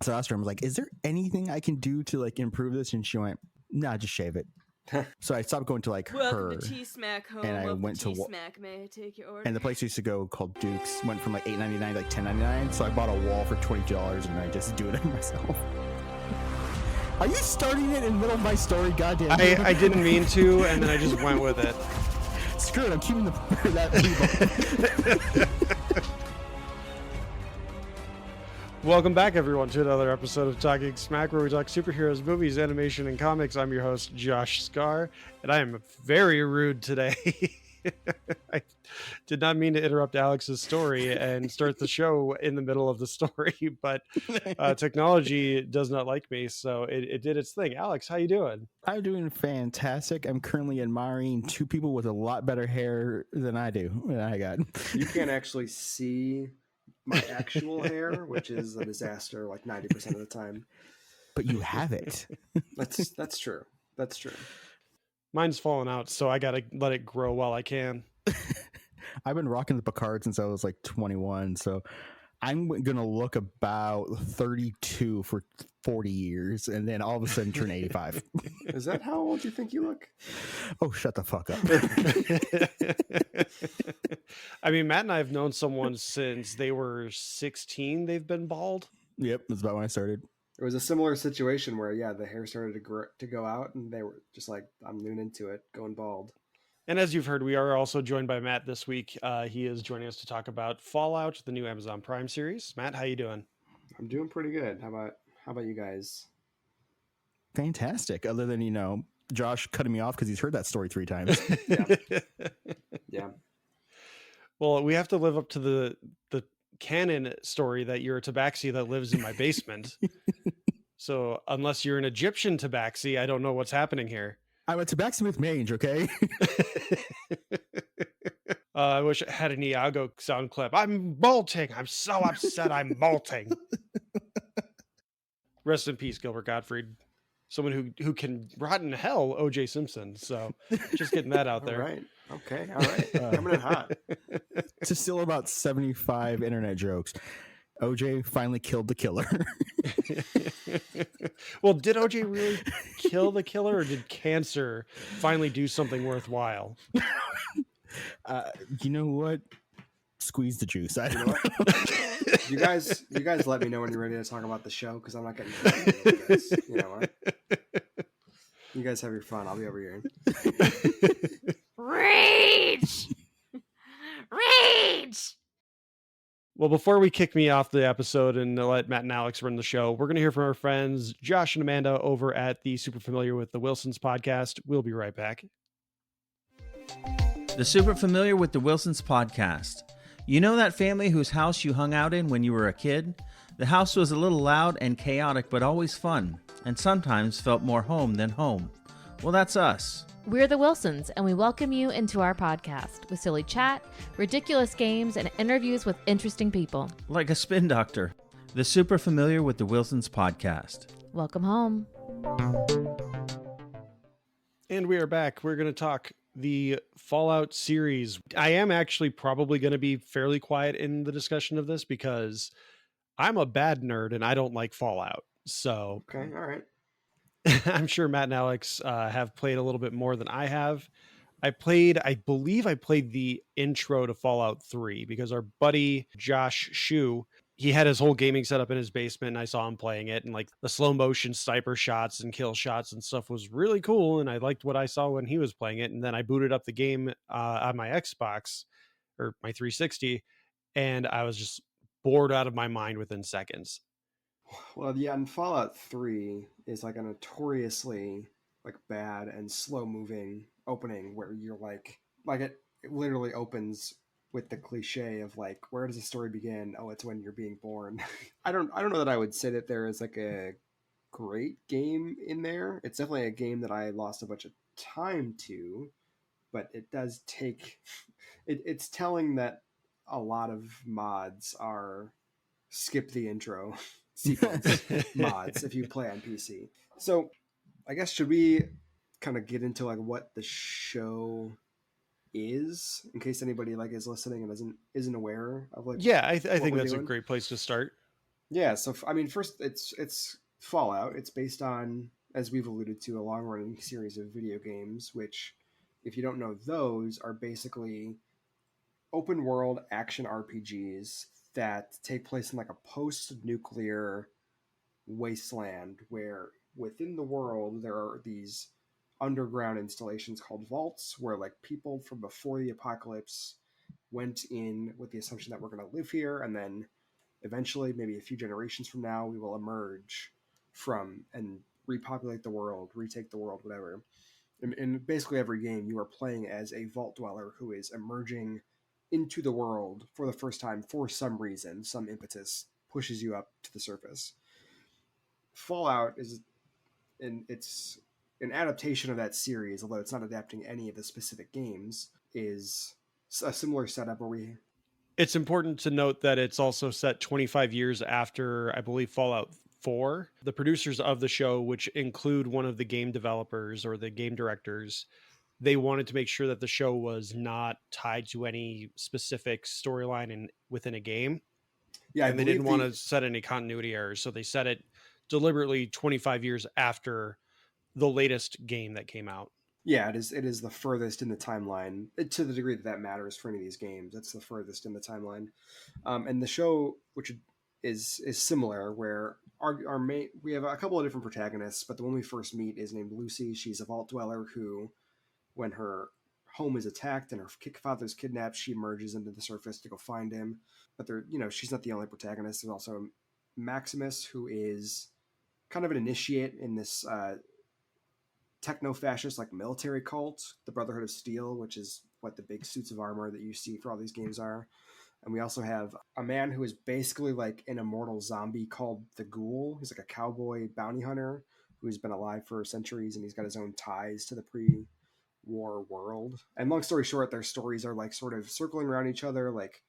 So I asked her, I was like, is there anything I can do to like improve this? And she went, nah, just shave it. So I stopped going to like Welcome her. to T-Smack home and I of went the to T-Smack. May I take your order? And the place I used to go called Duke's went from like $8.99 to like $10.99. So I bought a wall for $20 and I just do it myself. Are you starting it in the middle of my story? Goddamn. I didn't mean to, and then I just went with it. Screw it, I'm keeping that. Welcome back, everyone, to another episode of Talking Smack, where we talk superheroes, movies, animation, and comics. I'm your host, Josh Scar, and I am very rude today. I did not mean to interrupt Alex's story and start the show in the middle of the story, but technology does not like me, so it did its thing. Alex, how you doing? I'm doing fantastic. I'm currently admiring two people with a lot better hair than I do. I got. You can't actually see my actual hair, which is a disaster like 90% of the time. But you have it. That's true. That's true. Mine's falling out, so I gotta let it grow while I can. I've been rocking the Picard since I was like 21, so I'm gonna look about 32 for 40 years, and then all of a sudden turn 85. Is that how old you think you look? Oh, shut the fuck up. I mean, Matt and I have known someone since they were 16. They've been bald. Yep, that's about when I started. It was a similar situation where, the hair started to go out, and they were just like, I'm new into it, going bald. And as you've heard, we are also joined by Matt this week. He is joining us to talk about Fallout, the new Amazon Prime series. Matt, how you doing? I'm doing pretty good. How about you guys? Fantastic. Other than, Josh cutting me off because he's heard that story 3 times. Yeah. Well, we have to live up to the canon story that you're a tabaxi that lives in my basement. So unless you're an Egyptian tabaxi, I don't know what's happening here. I'm a tabaxi with mange, okay? I wish I had an Iago sound clip. I'm bolting. I'm so upset I'm bolting. Rest in peace, Gilbert Gottfried. Someone who can rot in hell, O.J. Simpson. So just getting that out there. All right. Okay. All right. Coming in hot. To still about 75 internet jokes. OJ finally killed the killer. Well, did OJ really kill the killer, or did cancer finally do something worthwhile? You know what? Squeeze the juice. I don't know. You guys let me know when you're ready to talk about the show, because I'm not getting this. You know what? You guys have your fun. I'll be over here. Rage! Rage! Well, before we kick me off the episode and let Matt and Alex run the show, we're going to hear from our friends Josh and Amanda over at the Super Familiar with the Wilsons podcast. We'll be right back. The Super Familiar with the Wilsons podcast. You know that family whose house you hung out in when you were a kid? The house was a little loud and chaotic, but always fun, and sometimes felt more home than home. Well, that's us. We're the Wilsons, and we welcome you into our podcast with silly chat, ridiculous games, and interviews with interesting people. Like a spin doctor. The Super Familiar with the Wilsons podcast. Welcome home. And we are back. We're going to talk the Fallout series. I am actually probably going to be fairly quiet in the discussion of this because I'm a bad nerd and I don't like Fallout. So Okay. All right. I'm sure Matt and Alex have played a little bit more than I have. I believe I played the intro to Fallout 3 because our buddy Josh Shu, he had his whole gaming setup in his basement and I saw him playing it, and like the slow motion sniper shots and kill shots and stuff was really cool. And I liked what I saw when he was playing it. And then I booted up the game on my Xbox or my 360, and I was just bored out of my mind within seconds. Well, yeah, and Fallout 3 is like a notoriously like bad and slow moving opening where you're like it literally opens with the cliche of like, where does the story begin? Oh, it's when you're being born. I don't know that I would say that there is like a great game in there. It's definitely a game that I lost a bunch of time to, but it does take it's telling that a lot of mods are skip the intro sequence mods if you play on PC. So I guess, should we kind of get into like what the show is, in case anybody like is listening and isn't aware of like? Yeah, I think we're that's doing? a great place to start. Yeah, so I mean, first it's Fallout. It's based on, as we've alluded to, a long-running series of video games, which, if you don't know, those are basically open-world action RPGs that take place in like a post-nuclear wasteland where within the world there are these underground installations called vaults where like people from before the apocalypse went in with the assumption that we're going to live here, and then eventually, maybe a few generations from now, we will emerge from and repopulate the world, retake the world, whatever. In basically every game, you are playing as a vault dweller who is emerging into the world for the first time for some reason. Some impetus pushes you up to the surface. Fallout is, it's an adaptation of that series, although it's not adapting any of the specific games, is a similar setup where It's important to note that it's also set 25 years after, I believe, Fallout 4. The producers of the show, which include one of the game developers or the game directors, they wanted to make sure that the show was not tied to any specific storyline within a game. yeah, and they didn't want to set any continuity errors. So they set it deliberately 25 years after the latest game that came out. Yeah, it is the furthest in the timeline, to the degree that that matters for any of these games. It's the furthest in the timeline, and the show, which is similar, where our main, we have a couple of different protagonists, but the one we first meet is named Lucy. She's a vault dweller who, when her home is attacked and her father's kidnapped, she emerges into the surface to go find him. But she's not the only protagonist. There's also Maximus, who is kind of an initiate in this techno-fascist like military cult, the Brotherhood of Steel, which is what the big suits of armor that you see for all these games are. And we also have a man who is basically like an immortal zombie called the Ghoul. He's like a cowboy bounty hunter who's been alive for centuries, and he's got his own ties to the pre-war world. And long story short, their stories are like sort of circling around each other, like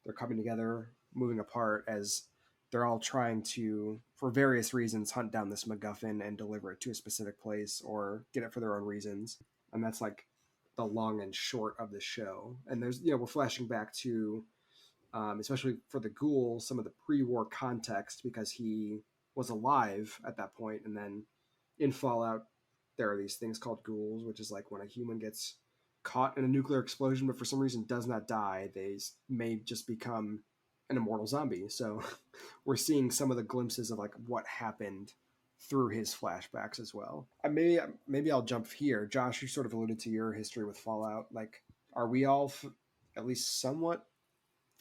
they're coming together, moving apart, as they're all trying to, for various reasons, hunt down this MacGuffin and deliver it to a specific place or get it for their own reasons. And that's like the long and short of the show. And there's, we're flashing back to, especially for the Ghoul, some of the pre-war context, because he was alive at that point. And then in Fallout, there are these things called ghouls, which is like when a human gets caught in a nuclear explosion, but for some reason does not die, they may just become an immortal zombie. So we're seeing some of the glimpses of like what happened through his flashbacks as well. Maybe I'll jump here. Josh, you sort of alluded to your history with Fallout. Like, are we all at least somewhat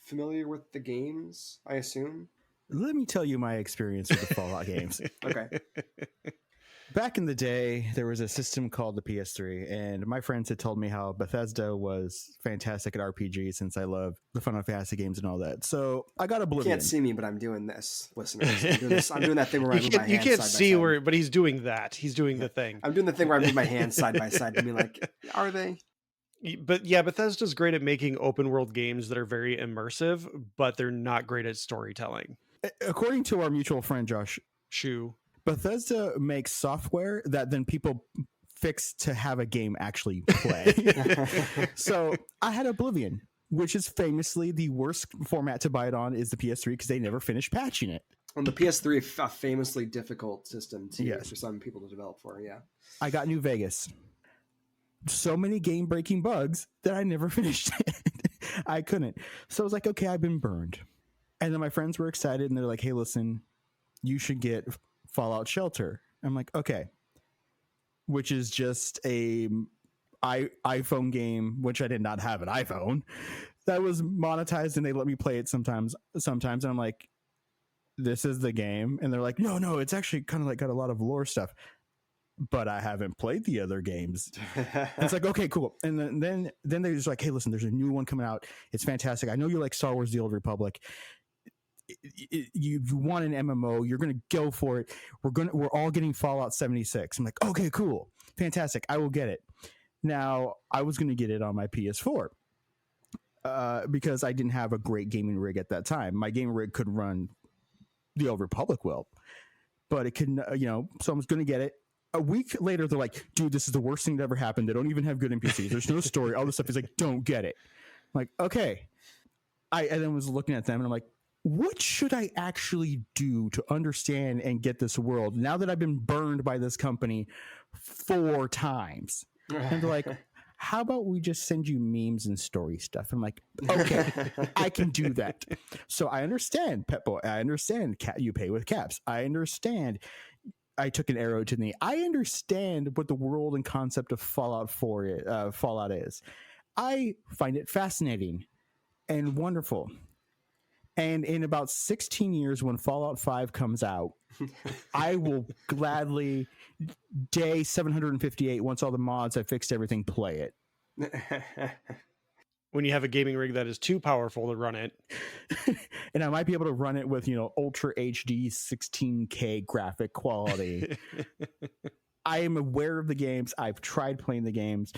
familiar with the games, I assume? Let me tell you my experience with the Fallout games. Okay. Back in the day, there was a system called the PS3, and my friends had told me how Bethesda was fantastic at RPGs since I love the Final Fantasy games and all that. So I got Oblivion. You can't see me, but I'm doing this, listeners. I'm doing that thing where I move my hands You can't side see by side. where, but he's doing that. He's doing the thing. I'm doing the thing where I move my hands side by side to be like, are they? But yeah, Bethesda's great at making open world games that are very immersive, but they're not great at storytelling. According to our mutual friend Josh Shu, Bethesda makes software that then people fix to have a game actually play. So I had Oblivion, which is famously the worst format to buy it on is the PS3 because they never finished patching it. On the PS3, a famously difficult system Yes. for some people to develop for, yeah. I got New Vegas. So many game-breaking bugs that I never finished it. I couldn't. So I was like, okay, I've been burned. And then my friends were excited, and they're like, hey, listen, you should get Fallout Shelter. I'm like, okay. Which is just a iPhone game, which I did not have an iPhone, that was monetized, and they let me play it sometimes. And I'm like, this is the game. And they're like, no, it's actually kind of like got a lot of lore stuff. But I haven't played the other games. It's like, okay, cool. And then they're just like, hey, listen, there's a new one coming out. It's fantastic. I know you like Star Wars: The Old Republic. You want an MMO, you're going to go for it. We're all getting Fallout 76. I'm like, okay, cool. Fantastic. I will get it. Now, I was going to get it on my PS4 because I didn't have a great gaming rig at that time. My gaming rig could run The Old Republic well, but it couldn't, so I was going to get it. A week later, they're like, dude, this is the worst thing that ever happened. They don't even have good NPCs. There's no story. All this stuff is like, don't get it. I'm like, okay. I then was looking at them and I'm like, what should I actually do to understand and get this world now that I've been burned by this company 4 times? And they're like, how about we just send you memes and story stuff? I'm like, okay, I can do that. So I understand, Pet Boy. I understand you pay with caps. I understand I took an arrow to the knee. I understand what the world and concept of Fallout is. I find it fascinating and wonderful. And in about 16 years, when Fallout 5 comes out, I will gladly, day 758, once all the mods have fixed everything, play it. When you have a gaming rig that is too powerful to run it. And I might be able to run it with, Ultra HD 16K graphic quality. I am aware of the games. I've tried playing the games.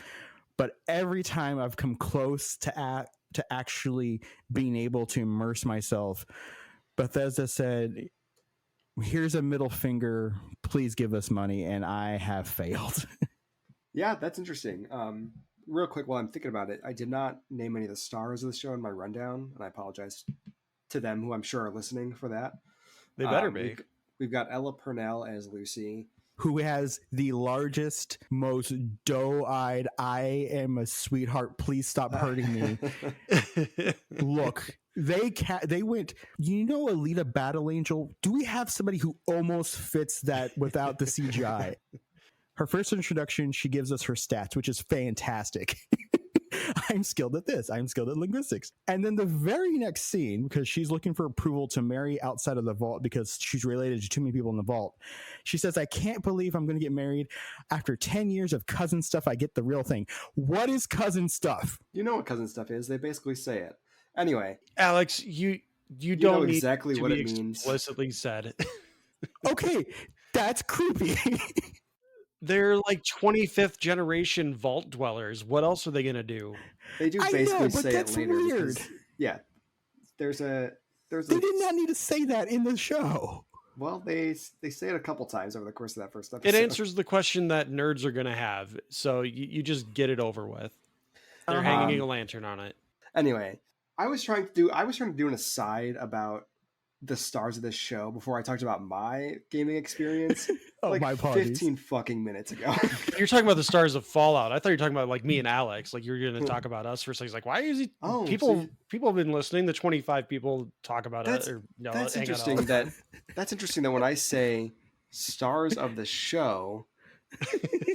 But every time I've come close to actually being able to immerse myself, Bethesda said, here's a middle finger, please give us money, and I have failed. Yeah, that's interesting. Real quick, while I'm thinking about it, I did not name any of the stars of the show in my rundown, and I apologize to them, who I'm sure are listening for that. They better be. We've got Ella Purnell as Lucy, who has the largest, most doe-eyed, I am a sweetheart, please stop hurting me. Look, they went, Alita Battle Angel? Do we have somebody who almost fits that without the CGI? Her first introduction, she gives us her stats, which is fantastic. I'm skilled at this. I'm skilled at linguistics. And then the very next scene, because she's looking for approval to marry outside of the vault because she's related to too many people in the vault, she says, I can't believe I'm going to get married. After 10 years of cousin stuff, I get the real thing. What is cousin stuff? You know what cousin stuff is. They basically say it. Anyway. Alex, you don't know need exactly to what be it means. Explicitly said. Okay, that's creepy. They're like 25th generation vault dwellers. What else are they going to do? They do basically say that's it later. weird. Because, yeah. There's They did not need to say that in the show. Well, they say it a couple times over the course of that first episode. It answers the question that nerds are going to have. So you just get it over with. They're hanging a lantern on it. Anyway, I was trying to do an aside about the stars of this show before I talked about my gaming experience. My apologies. 15 fucking minutes ago. You're talking about the stars of Fallout. I thought you were talking about like me and Alex. Like you're going to talk about us for a second. Like, why is he? Oh, people have been listeling. The 25 people talk about it. That's interesting. That's interesting that when I say stars of the show,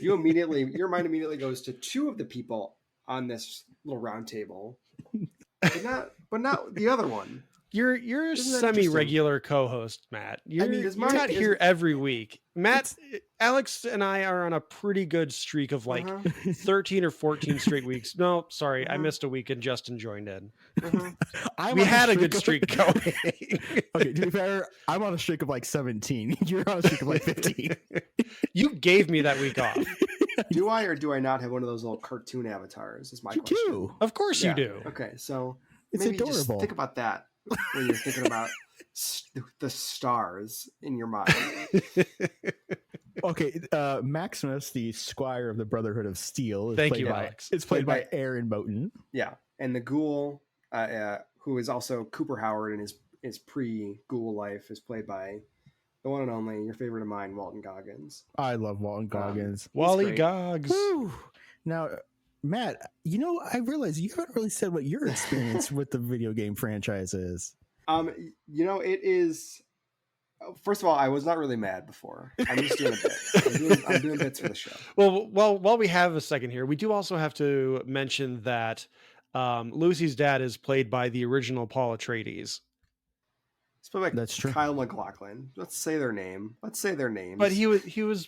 your mind immediately goes to 2 of the people on this little round table, but not the other one. You're a semi-regular co-host, Matt. You're not here every week. Matt, Alex and I are on a pretty good streak of 13 or 14 straight weeks. No, sorry, I missed a week and Justin joined in. We had a good streak going. Okay, to be fair, I'm on a streak of 17. You're on a streak of 15. You gave me that week off. Do I or do I not have one of those little cartoon avatars? Is my question. Do. Of course you do. Okay, so it's maybe adorable. Just think about that when you're thinking about the stars in your mind. Okay, Maximus, the squire of the Brotherhood of Steel, Alex. It's played by Aaron Moten. Yeah, and the ghoul, who is also Cooper Howard in his pre-ghoul life, is played by the one and only, your favorite of mine, Walton Goggins. I love Walton Goggins. Wally Goggs. Woo. Now, Matt, I realize you haven't really said what your experience with the video game franchise is. It is. First of all, I was not really mad before. I'm just doing a bit. I'm doing bits for the show. Well, while we have a second here, we do also have to mention that Lucy's dad is played by the original Paul Atreides. It's played by That's true. Kyle MacLachlan. Let's say their name. Let's say their names. But he was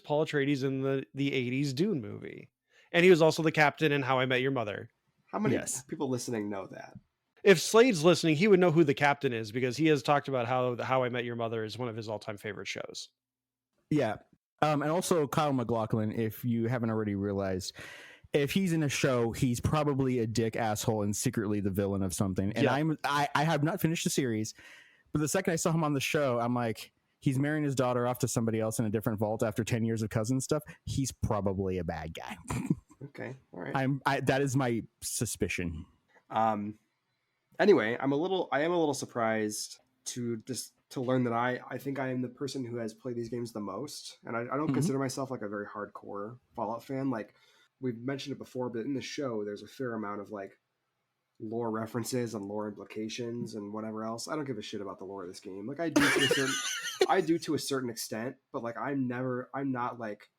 Paul Atreides in the 80s Dune movie. And he was also the captain in How I Met Your Mother. How many people listening know that? If Slade's listening, he would know who the captain is because he has talked about how I Met Your Mother is one of his all-time favorite shows. Yeah. And also Kyle MacLachlan, if you haven't already realized, if he's in a show, he's probably a dick asshole and secretly the villain of something. And I have not finished the series, but the second I saw him on the show, I'm like, he's marrying his daughter off to somebody else in a different vault after 10 years of cousin stuff. He's probably a bad guy. Okay. All right. That is my suspicion. Anyway, I am a little surprised to learn that I think I am the person who has played these games the most, and I don't Mhm. consider myself like a very hardcore Fallout fan. Like we've mentioned it before, but in the show, there's a fair amount of like lore references and lore implications and whatever else. I don't give a shit about the lore of this game. Like I do to a certain extent, but like I'm not like,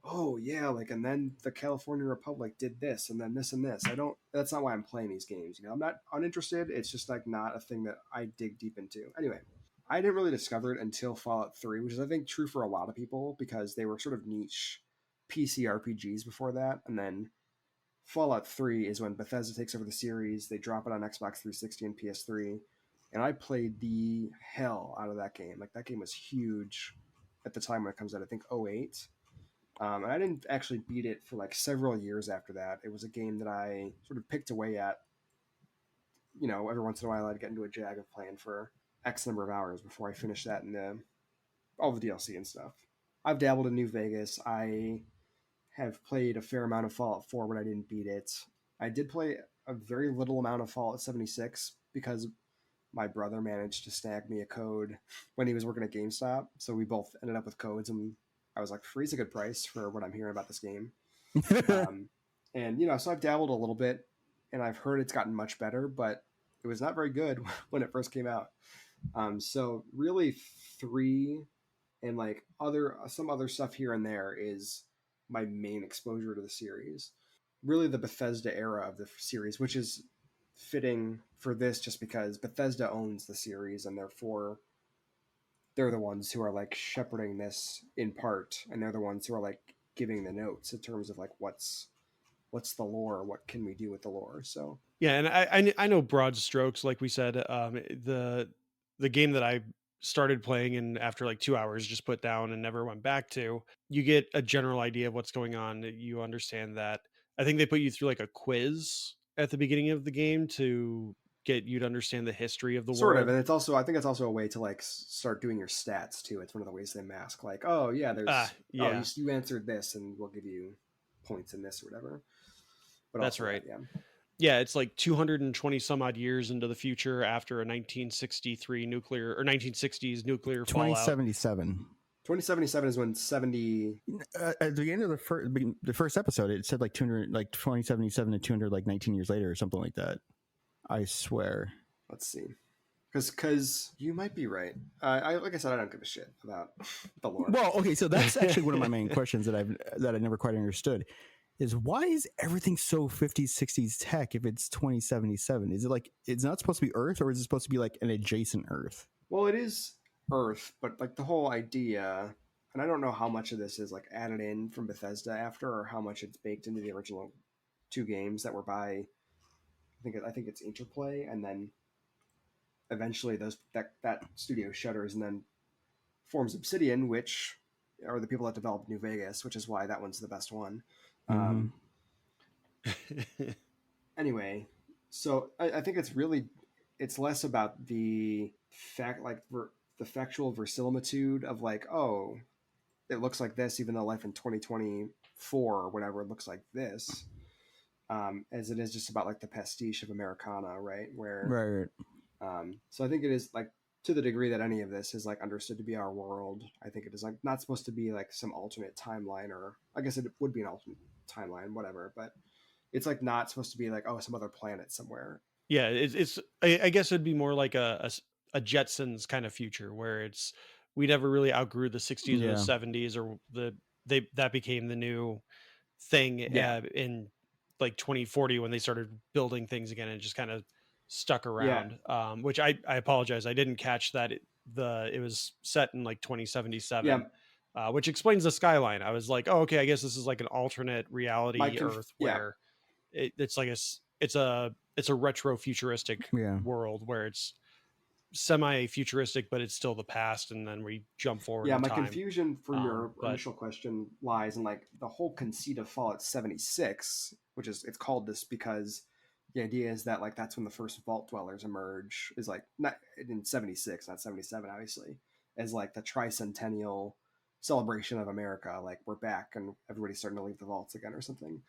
oh yeah, like, and then the California Republic did this and then this and this. That's not why I'm playing these games. I'm not uninterested. It's just like not a thing that I dig deep into. Anyway, I didn't really discover it until Fallout 3, which is I think true for a lot of people because they were sort of niche PC RPGs before that. And then Fallout 3 is when Bethesda takes over the series. They drop it on Xbox 360 and PS3. And I played the hell out of that game. Like that game was huge at the time when it comes out, I think 08. And I didn't actually beat it for like several years after that. It was a game that I sort of picked away at. Every once in a while I'd get into a jag of playing for X number of hours before I finished that and all the DLC and stuff. I've dabbled in New Vegas. I have played a fair amount of Fallout 4, but I didn't beat it. I did play a very little amount of Fallout 76 because my brother managed to snag me a code when he was working at GameStop. So we both ended up with codes, and I was like, free's a good price for what I'm hearing about this game. And so I've dabbled a little bit, and I've heard it's gotten much better, but it was not very good when it first came out. So really 3 and like some other stuff here and there is my main exposure to the series. Really the Bethesda era of the series, which is fitting for this just because Bethesda owns the series and therefore they're the ones who are like shepherding this in part, and they're the ones who are like giving the notes in terms of like what's the lore, what can we do with the lore. So Yeah, and I know broad strokes, like we said. The game that I started playing and after like 2 hours just put down and never went back to, you get a general idea of what's going on. You understand that. I think they put you through like a quiz at the beginning of the game to get you to understand the history of the sort world. of, and I think it's also a way to like start doing your stats too. It's one of the ways they mask like, oh yeah, Yeah, you answered this and we'll give you points in this or whatever. But that's also right. yeah. Yeah, it's like 220 some odd years into the future after a 1963 nuclear or 1960s nuclear fallout. 2077. 2077 is when 70. At the end of the first episode, it said like 200, like 2077 to 200, like 19 years later or something like that. I swear. Let's see, because you might be right. Like I said, I don't give a shit about the lore. Well, okay, so that's actually one of my main questions that I never quite understood. Is why is everything so 50s, 60s tech if it's 2077? Is it like it's not supposed to be Earth, or is it supposed to be like an adjacent Earth? Well, it is Earth, but like the whole idea, and I don't know how much of this is like added in from Bethesda after, or how much it's baked into the original 2 games that were by, I think it's Interplay, and then eventually that studio shutters and then forms Obsidian, which are the people that developed New Vegas, which is why that one's the best one. Mm-hmm. Anyway, so I think it's less about the fact, like the factual verisimilitude of like, oh, it looks like this, even though life in 2024 or whatever looks like this, as it is just about like the pastiche of Americana, right? Where, Right. So I think it is like, to the degree that any of this is like understood to be our world, I think it is like not supposed to be like some alternate timeline, or I guess it would be an alternate timeline, whatever, but it's like not supposed to be like, oh, some other planet somewhere. Yeah, I guess it'd be more like a Jetsons kind of future where we never really outgrew the 60s or the 70s, or that became the new thing in like 2040 when they started building things again and just kind of stuck around. Which I apologize, I didn't catch that it was set in like 2077. Which explains the skyline. I was like, oh, okay, I guess this is like an alternate reality Earth where it's like it's a retro futuristic world where it's semi-futuristic, but it's still the past, and then we jump forward. My confusion from your initial question lies in like the whole conceit of Fallout 76, which is, it's called this because the idea is that like that's when the first Vault Dwellers emerge, is like not in 76, not 77, obviously, as like the tricentennial celebration of America, like we're back and everybody's starting to leave the vaults again or something.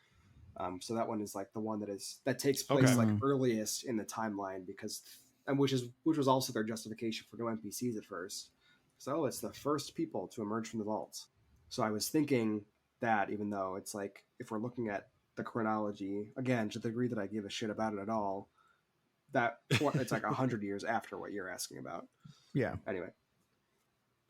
So that one is like the one that takes place Okay. like earliest in the timeline which was also their justification for no NPCs at first. So it's the first people to emerge from the vaults. So I was thinking that, even though it's like, if we're looking at the chronology again, to the degree that I give a shit about it at all, that it's like 100 years after what you're asking about. Yeah. Anyway,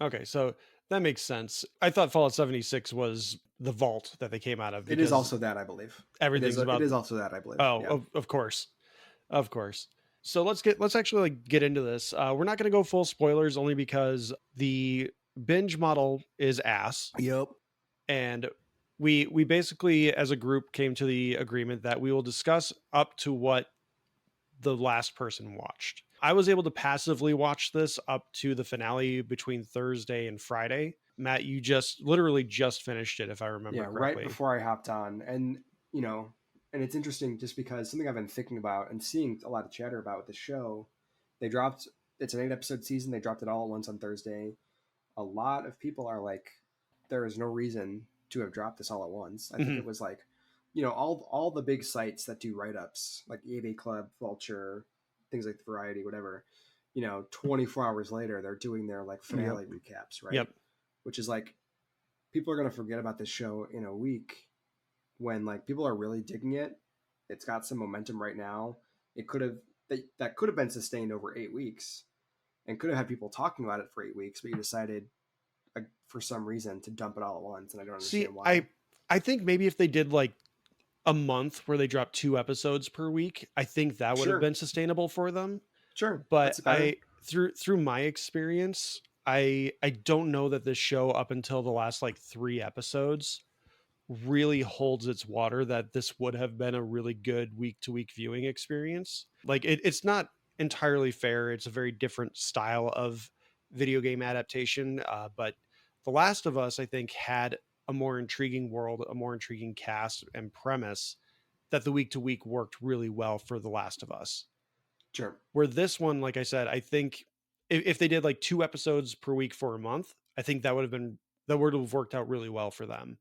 Okay, so that makes sense. I thought Fallout 76 was the vault that they came out of. it is because also that, I believe. everything's about. It is also that, I believe. Oh, Yeah. of course, of course. So let's actually like get into this. We're not going to go full spoilers, only because the binge model is ass, Yep. and we basically as a group came to the agreement that we will discuss up to what the last person watched. I was able to passively watch this up to the finale between Thursday and Friday. Matt, you literally just finished it, if I remember correctly. Right before I hopped on. And and it's interesting just because something I've been thinking about and seeing a lot of chatter about with the show. It's an 8-episode season. They dropped it all at once on Thursday. A lot of people are like, there is no reason to have dropped this all at once. I think it was like, all the big sites that do write-ups, like EA Club, Vulture, things like Variety, whatever, 24 hours later, they're doing their like finale recaps, right? Yep. Which is like, people are going to forget about this show in a week when like people are really digging it. It's got some momentum right now. That could have been sustained over 8 weeks and could have had people talking about it for 8 weeks, but you decided for some reason to dump it all at once. And I don't understand why. I think maybe if they did like a month where they dropped 2 episodes per week, I think that would have been sustainable for them. Sure. But through my experience, I don't know that this show up until the last like 3 episodes really holds its water, that this would have been a really good week to week viewing experience. Like it's not entirely fair. It's a very different style of video game adaptation. But The Last of Us, I think, had a more intriguing world, a more intriguing cast and premise, that the week to week worked really well for The Last of Us. Sure. Where this one, like I said, I think if they did like 2 episodes per week for a month, I think that would have worked out really well for them.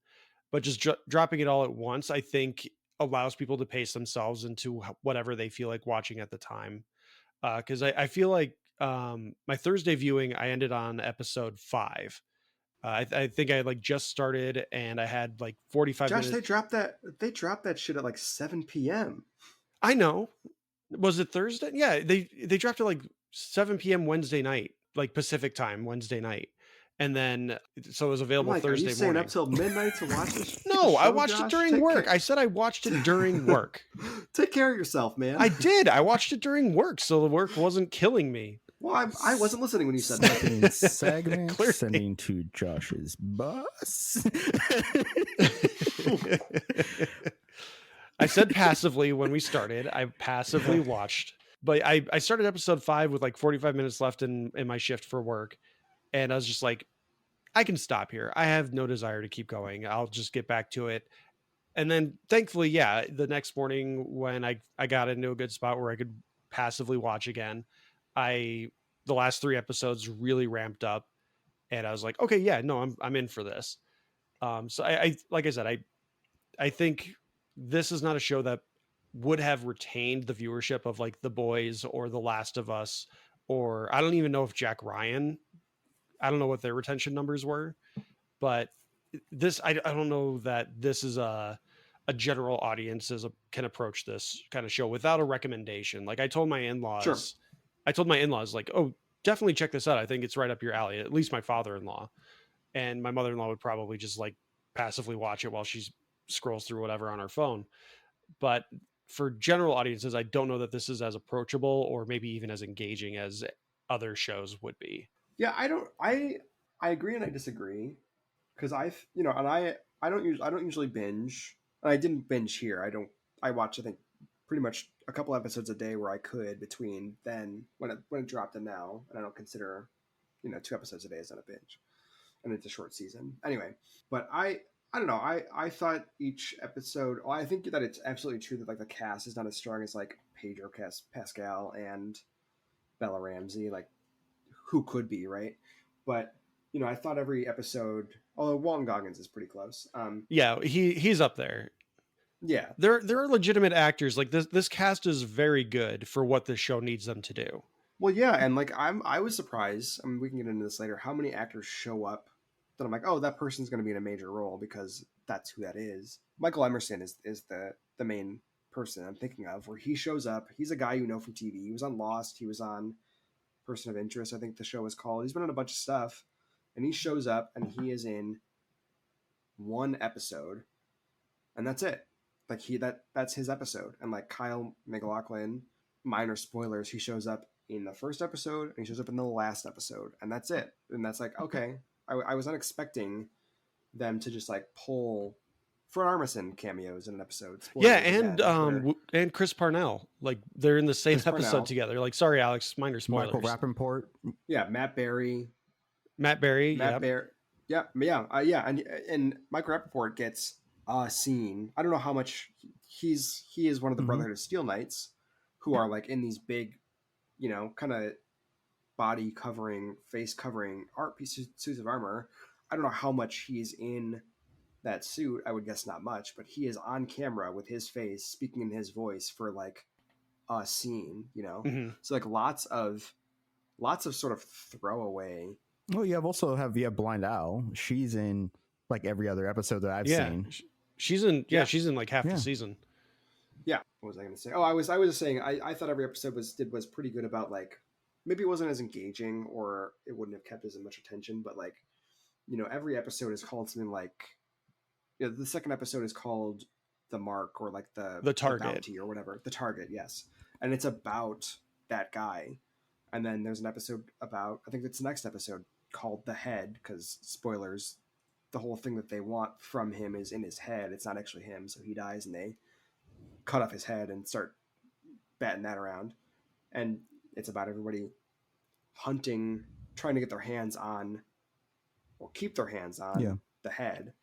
But just dropping it all at once, I think, allows people to pace themselves into whatever they feel like watching at the time. Because I feel like my Thursday viewing, I ended on episode 5. I think I like just started and I had like 45 Josh, minutes. they dropped that shit at like 7 p.m. I know. Was it Thursday? Yeah, they dropped it like 7 p.m. Wednesday night, like Pacific time, Wednesday night. And then, so it was available Thursday morning. Are you staying up till midnight to watch this? No, I watched it during work. I said I watched it during work. Take care of yourself, man. I did. I watched it during work, so the work wasn't killing me. Well, I wasn't listening when you said that. Segment sending to Josh's bus. I said passively when we started. I passively watched. But I started episode 5 with like 45 minutes left in my shift for work. And I was just like, I can stop here. I have no desire to keep going. I'll just get back to it. And then thankfully, the next morning when I got into a good spot where I could passively watch again, the last 3 episodes really ramped up. And I was like, okay, yeah, no, I'm in for this. So I like I said, I think this is not a show that would have retained the viewership of like The Boys or The Last of Us, or I don't even know if Jack Ryan. I don't know what their retention numbers were, but this, I don't know that this is a general audience can approach this kind of show without a recommendation. Like I told my in-laws, like, oh, definitely check this out. I think it's right up your alley. At least my father-in-law, and my mother-in-law would probably just like passively watch it while she scrolls through whatever on her phone. But for general audiences, I don't know that this is as approachable or maybe even as engaging as other shows would be. Yeah, I agree and I disagree, because I don't usually binge, and I didn't binge here. I watch, I think, pretty much a couple episodes a day where I could between then when it dropped and now, and I don't consider 2 episodes a day as not a binge, and it's a short season anyway. But I don't know. I thought each episode. Well, I think that it's absolutely true that like the cast is not as strong as like Pedro Pascal and Bella Ramsey, like who could be, right? But I thought every episode, although Walton Goggins is pretty close. Yeah, he's up there. Yeah. There are legitimate actors. Like this cast is very good for what this show needs them to do. Well, yeah, and like I was surprised. I mean, we can get into this later. How many actors show up that I'm like, oh, that person's going to be in a major role because that's who that is. Michael Emerson is the main person I'm thinking of, where he shows up. He's a guy you know from TV. He was on Lost. He was on Person of Interest, I think the show is called. He's been in a bunch of stuff, and he shows up and he is in one episode, and that's it. Like that's his episode. And like Kyle MacLachlan, minor spoilers, he shows up in the first episode and he shows up in the last episode, and that's it. And that's like, okay, I was unexpecting them to just like pull Fred Armisen cameos in an episode. Spoilers Yeah, again, where and Chris Parnell, like they're in the same Chris episode Parnell. together. Like, sorry, Alex, minor spoilers. Michael Rappaport. yeah, Matt Berry, Matt Berry, Matt yeah, Berry, yeah, and Mike Rappaport gets a scene. I don't know how much he is one of the Mhm. Brotherhood of Steel Knights, who are like in these big, kind of body covering, face covering art pieces, suits of armor. I don't know how much he's in that suit. I would guess not much, but he is on camera with his face speaking in his voice for like a scene. Mhm. So like lots of sort of throwaway. Well, you have Blind Owl. She's in like every other episode that I've yeah. seen. She's in, Yeah. she's in like half Yeah. the season. Yeah, what was I going to say? Oh, I was just saying I thought every episode was pretty good about like, maybe it wasn't as engaging or it wouldn't have kept as much attention, but like, every episode is called something like, the second episode is called The Mark, or like the Target. bounty or whatever, the target, yes, and it's about that guy. And then there's an episode about, I think it's the next episode, called The Head, because spoilers, the whole thing that they want from him is in his head. It's not actually him, so he dies and they cut off his head and start batting that around. And it's about everybody hunting, trying to get their hands on, or keep their hands on the head.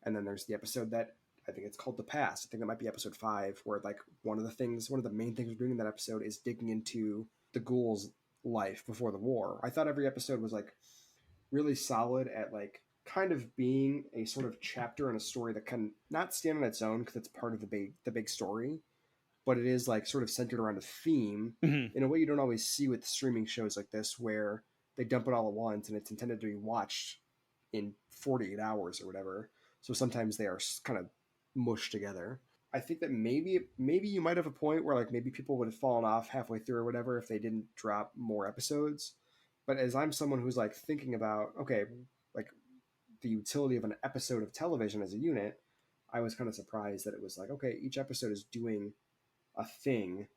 And then there's the episode that I think it's called The Past. I think that might be episode 5, where like one of the main things we're doing in that episode is digging into the ghoul's life before the war. I thought every episode was like really solid at like kind of being a sort of chapter in a story that can not stand on its own because it's part of the big story, but it is like sort of centered around a theme Mhm. in a way you don't always see with streaming shows like this, where they dump it all at once and it's intended to be watched in 48 hours or whatever. So sometimes they are kind of mushed together. I think that maybe you might have a point where like maybe people would have fallen off halfway through or whatever if they didn't drop more episodes. But as I'm someone who's like thinking about, okay, like the utility of an episode of television as a unit, I was kind of surprised that it was like, okay, each episode is doing a thing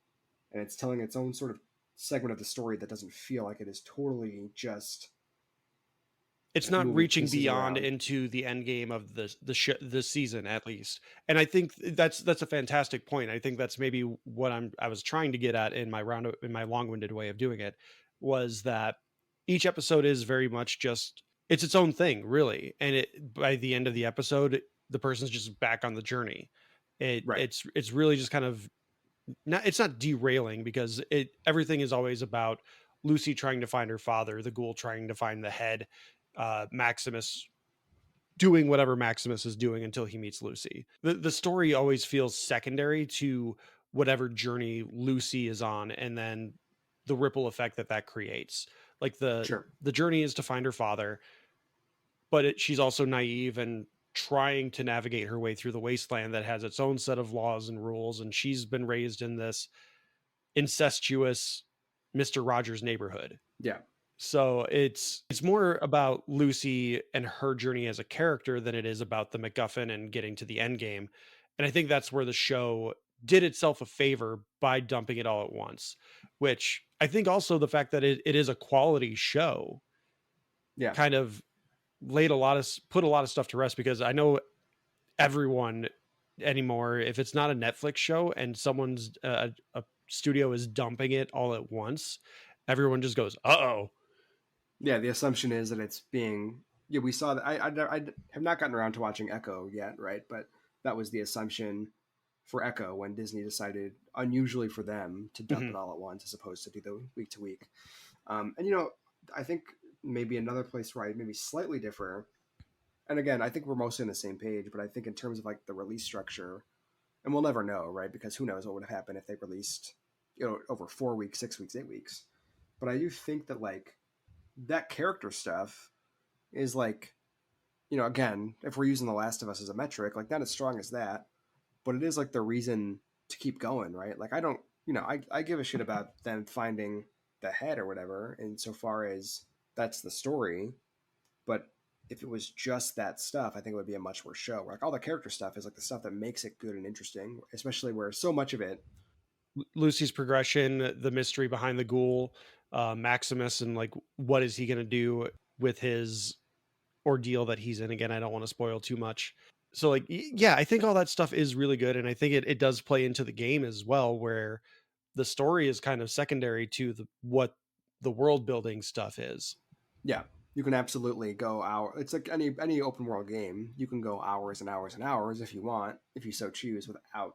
and it's telling its own sort of segment of the story that doesn't feel like it is totally just, It's not moving reaching pieces beyond around. into the end game of the season, at least. And I think that's a fantastic point. I think that's maybe what I was trying to get at in my long-winded way of doing it, was that each episode is very much just, it's its own thing, really. And by the end of the episode, the person's just back on the journey. Right. It's really just kind of it's not derailing, because everything is always about Lucy trying to find her father, the ghoul trying to find the head, Maximus doing whatever Maximus is doing until he meets Lucy. The story always feels secondary to whatever journey Lucy is on, and then the ripple effect that creates. Like Sure. the journey is to find her father, but she's also naive and trying to navigate her way through the wasteland that has its own set of laws and rules, and she's been raised in this incestuous Mr. Rogers neighborhood. Yeah. So it's more about Lucy and her journey as a character than it is about the MacGuffin and getting to the end game. And I think that's where the show did itself a favor by dumping it all at once, which I think also the fact that it is a quality show Yeah. kind of put a lot of stuff to rest, because I know everyone anymore, if it's not a Netflix show and someone's a studio is dumping it all at once, everyone just goes, uh-oh. Yeah, the assumption is that it's being. Yeah, we saw that. I have not gotten around to watching Echo yet, right? But that was the assumption for Echo when Disney decided, unusually for them, to dump Mhm. it all at once as opposed to do the week to week. And I think maybe another place where I maybe slightly differ, and again, I think we're mostly on the same page, but I think in terms of like the release structure, And we'll never know, right? Because who knows what would have happened if they released, over 4 weeks, 6 weeks, 8 weeks. But I do think that like that character stuff is like, again, if we're using The Last of Us as a metric, like not as strong as that, but it is like the reason to keep going, right? Like I don't, I give a shit about them finding the head or whatever, insofar as that's the story. But if it was just that stuff, I think it would be a much worse show. Like all the character stuff is like the stuff that makes it good and interesting, especially where so much of it. Lucy's progression, the mystery behind the ghoul, Maximus, and like what is he going to do with his ordeal that he's in. Again, I don't want to spoil too much. So like, yeah, I think all that stuff is really good. And I think it does play into the game as well, where the story is kind of secondary to what the world building stuff is. Yeah. You can absolutely go It's like any open world game. You can go hours and hours and hours if you want, if you so choose, without.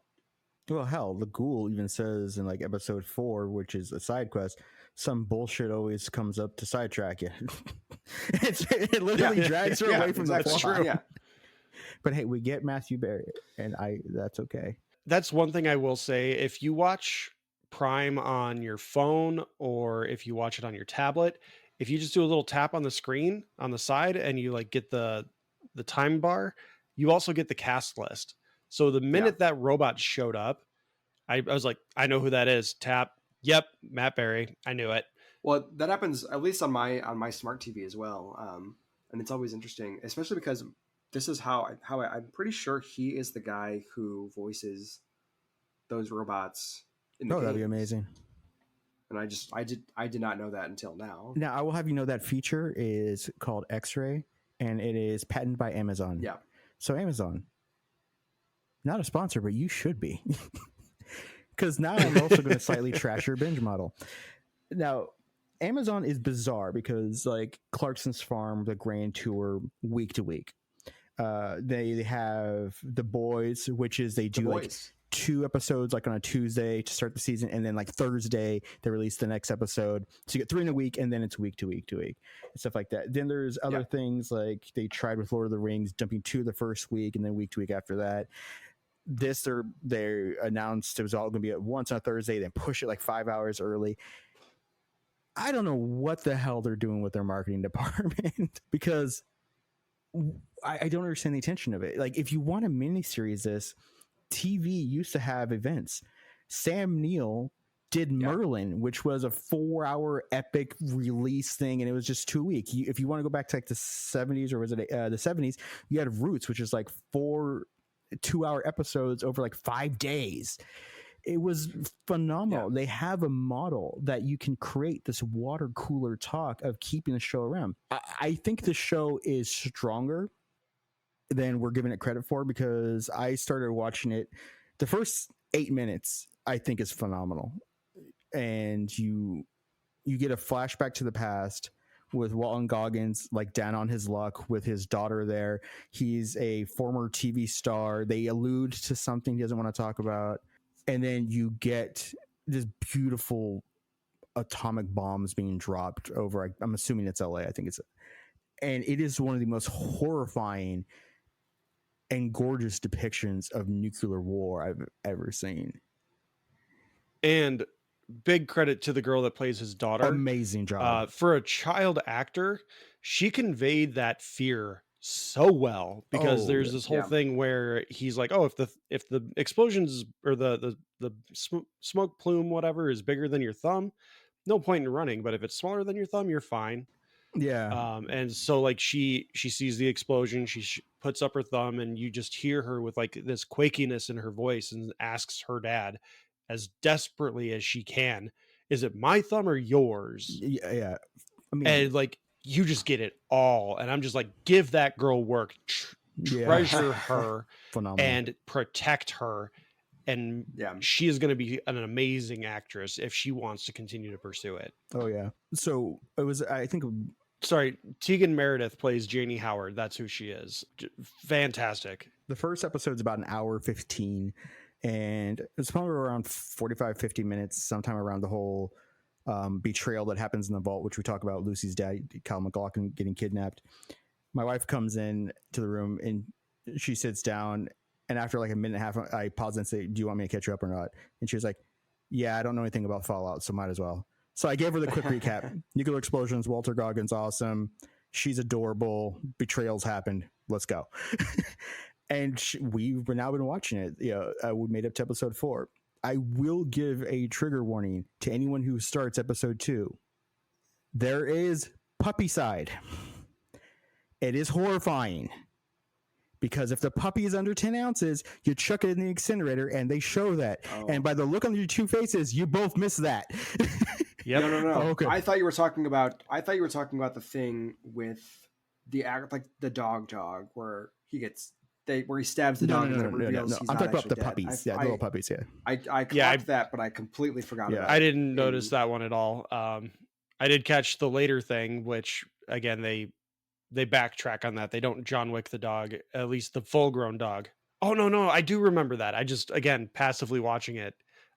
Well, hell, the ghoul even says in like episode 4, which is a side quest, some bullshit always comes up to sidetrack you. It literally drags her away from the plot. Yeah. But hey, we get Matthew Berry, and that's okay. That's one thing I will say. If you watch Prime on your phone or if you watch it on your tablet, if you just do a little tap on the screen on the side and you like get the time bar, you also get the cast list. So the minute that robot showed up, I was like, I know who that is. Tap. Yep. Matt Berry. I knew it. Well, that happens at least on my smart TV as well. And it's always interesting, especially because this is how I'm pretty sure he is the guy who voices those robots in the games. That'd be amazing. And I did not know that until now. Now, I will have you know that feature is called X-Ray, and it is patented by Amazon. Yeah. So Amazon, not a sponsor, but you should be. Because now I'm also going to slightly trash your binge model. Now, Amazon is bizarre because like Clarkson's Farm, the Grand Tour, week to week. They have The Boys, which is they do like 2 episodes like on a Tuesday to start the season, and then like Thursday they release the next episode. So you get 3 in a week, and then it's week to week and stuff like that. Then there's other things like they tried with Lord of the Rings, dumping 2 the first week and then week to week after that. This they announced it was all going to be at once on a Thursday, then push it like 5 hours early. I don't know what the hell they're doing with their marketing department because I don't understand the intention of it. Like if you want a miniseries, this TV used to have events. Sam Neill did Merlin, which was a 4-hour epic release thing, and it was just 2 weeks. If you want to go back to like the 70s, or was it the 70s, you had Roots, which is like 4 2-hour episodes over like 5 days. It was phenomenal. They have a model that you can create this water cooler talk of keeping the show around. I think the show is stronger than we're giving it credit for, because I started watching it. The first 8 minutes I think is phenomenal, and you get a flashback to the past with Walton Goggins like down on his luck with his daughter there. He's a former TV star. They allude to something he doesn't want to talk about, and then you get this beautiful atomic bombs being dropped over, I'm assuming it's LA, I think it's, and it is one of the most horrifying and gorgeous depictions of nuclear war I've ever seen. And big credit to the girl that plays his daughter. Amazing job. For a child actor, she conveyed that fear so well, because there's this whole thing where he's like, oh, if the explosions or the smoke plume, whatever, is bigger than your thumb, no point in running. But if it's smaller than your thumb, you're fine. Yeah. And so like she sees the explosion, she puts up her thumb, and you just hear her with like this quakiness in her voice, and asks her dad as desperately as she can, is it my thumb or yours? Yeah. I mean, and like you just get it all, and I'm just like, give that girl work, treasure her, phenomenal, and protect her. And she is going to be an amazing actress if she wants to continue to pursue it. Oh yeah. So it was, I think, sorry, Tegan Meredith plays Janie Howard. That's who she is. Fantastic. The first episode's about an hour 15, and it's probably around 45-50 minutes, sometime around the whole betrayal that happens in the vault, which we talk about. Lucy's dad, Kyle MacLachlan, getting kidnapped. My wife comes in to the room, and she sits down, And after like a minute and a half, I paused and said, "Do you want me to catch you up or not?" And she was like, "Yeah, I don't know anything about Fallout, so might as well." So I gave her the quick recap. Nuclear explosions. Walter Goggins, awesome. She's adorable. Betrayals happened. Let's go. And we've now been watching it. We made up to episode 4. I will give a trigger warning to anyone who starts episode 2. There is puppy side. It is horrifying. Because if the puppy is under 10 ounces, you chuck it in the incinerator, and they show that. Oh. And by the look on your two faces, you both miss that. Yep. No. Oh, okay. I thought you were talking about the thing with the dog where he stabs the dog and then it reveals he's I'm talking about the dead. puppies. The little puppies. Yeah. I clocked that, but I completely forgot about it. I didn't notice that one at all. I did catch the later thing, which again they backtrack on that. They don't John Wick the dog, at least the full-grown dog. Oh no, I do remember that. I just again passively watching it.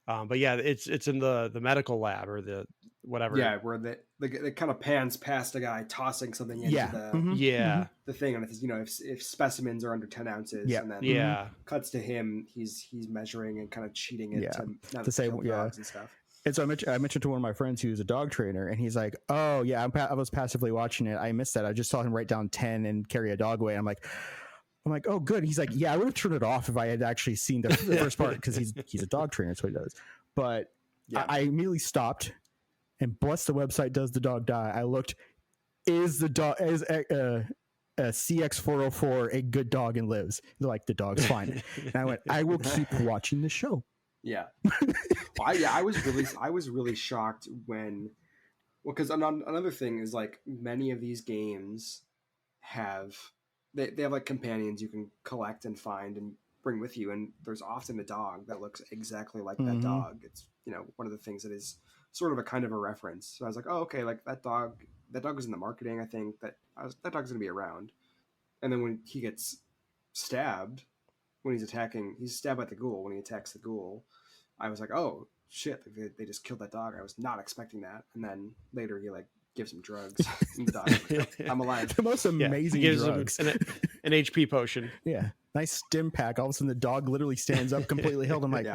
But yeah, it's in the medical lab or the whatever. Yeah, where it kind of pans past a guy tossing something into the thing, and it's, if specimens are under 10 ounces, and then cuts to him, he's measuring and kind of cheating it to say dogs and stuff. And so I mentioned to one of my friends who's a dog trainer, and he's like, "Oh yeah, I was passively watching it. I missed that. I just saw him write down 10 and carry a dog away." I'm like, "Oh, good." He's like, "Yeah, I would have turned it off if I had actually seen the first part because he's a dog trainer. That's what he does." But I immediately stopped, and bless the website, does the dog die? I looked, is the dog a CX404 a good dog and lives? They're like, the dog's fine. And I went, I will keep watching the show. Yeah. I was really shocked because another thing is like many of these games have they have like companions you can collect and find and bring with you, and there's often a dog that looks exactly like that dog. It's one of the things that is sort of a kind of a reference. So I was like, oh, okay, like that dog was in the marketing. I think that dog's gonna be around. And then when he gets stabbed, when he's stabbed by the ghoul when he attacks the ghoul, I was like, oh shit, they just killed that dog. I was not expecting that. And then later he like gives him drugs and the dog like, I'm alive. The most amazing drugs. Him an HP potion. Yeah. Nice stim pack. All of a sudden the dog literally stands up completely healed. I'm like,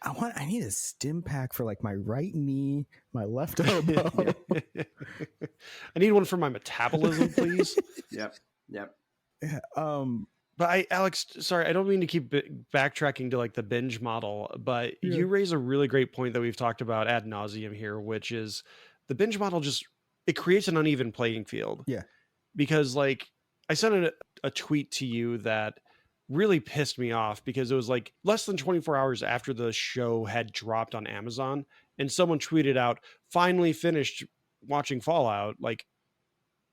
I need a stim pack for like my right knee, my left elbow. I need one for my metabolism, please. Yep. Yeah. But Alex, sorry, I don't mean to keep backtracking to like the binge model, but you raise a really great point that we've talked about ad nauseum here, which is the binge model it creates an uneven playing field. Yeah. Because like I sent a tweet to you that really pissed me off because it was like less than 24 hours after the show had dropped on Amazon, and someone tweeted out, finally finished watching Fallout. Like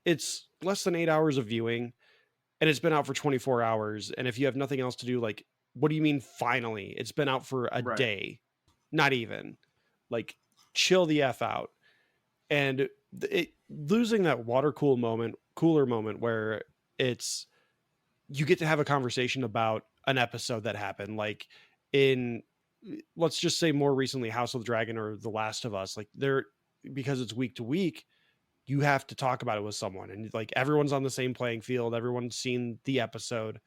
it's less than 8 hours of viewing. And it's been out for 24 hours. And if you have nothing else to do, like, what do you mean finally? It's been out for a day. Not even. Like, chill the F out. And losing that cooler moment where you get to have a conversation about an episode that happened. Like let's just say more recently, House of the Dragon or The Last of Us. Like because it's week to week, you have to talk about it with someone, and like everyone's on the same playing field. Everyone's seen the episode.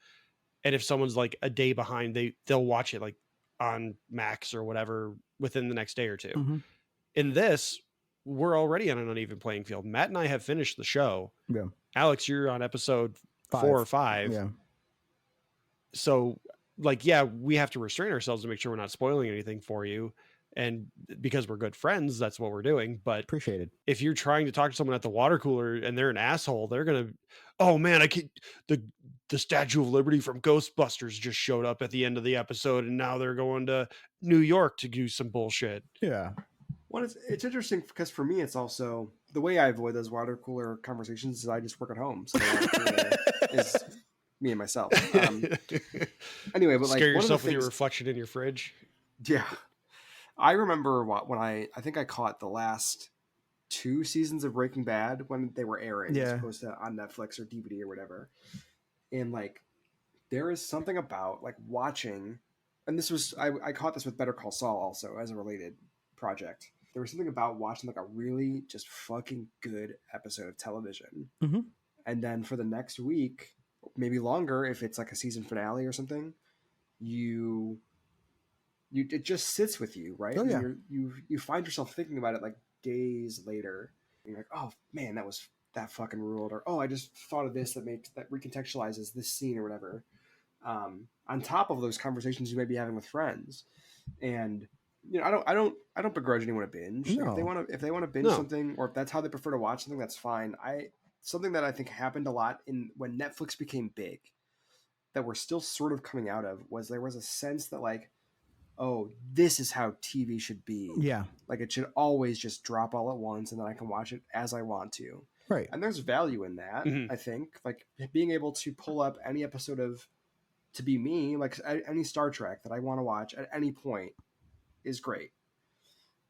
And if someone's like a day behind, they'll watch it like on Max or whatever within the next day or two. Mm-hmm. In this, we're already on an uneven playing field. Matt and I have finished the show. Yeah. Alex, you're on episode 4 or 5. Yeah. So like, yeah, we have to restrain ourselves to make sure we're not spoiling anything for you. And because we're good friends, that's what we're doing. But appreciated. If you're trying to talk to someone at the water cooler and they're an asshole, they're going to, oh man, the Statue of Liberty from Ghostbusters just showed up at the end of the episode, and now they're going to New York to do some bullshit. Yeah. Well, it's interesting because for me, it's also the way I avoid those water cooler conversations is I just work at home. So the water cooler is me and myself. Anyway, but like scare yourself with your reflection in your fridge. Yeah. I remember when I think I caught the last 2 seasons of Breaking Bad when they were airing as opposed to on Netflix or DVD or whatever. And like, there is something about like watching, and I caught this with Better Call Saul also as a related project. There was something about watching like a really just fucking good episode of television. Mm-hmm. And then for the next week, maybe longer, if it's like a season finale or something, it just sits with you, right? Oh, And yeah. you find yourself thinking about it like days later. And you're like, oh man, that fucking ruled, or oh, I just thought of this that recontextualizes this scene or whatever. On top of those conversations you may be having with friends, and I don't begrudge anyone a binge. Like, No. if they want to binge No. something, or if that's how they prefer to watch something, that's fine. Something that I think happened a lot when Netflix became big, that we're still sort of coming out of, was there was a sense that like, oh, this is how TV should be. Yeah. Like it should always just drop all at once and then I can watch it as I want to. Right. And there's value in that, Mhm. I think. Like being able to pull up any episode of To Be Me, like any Star Trek that I want to watch at any point is great.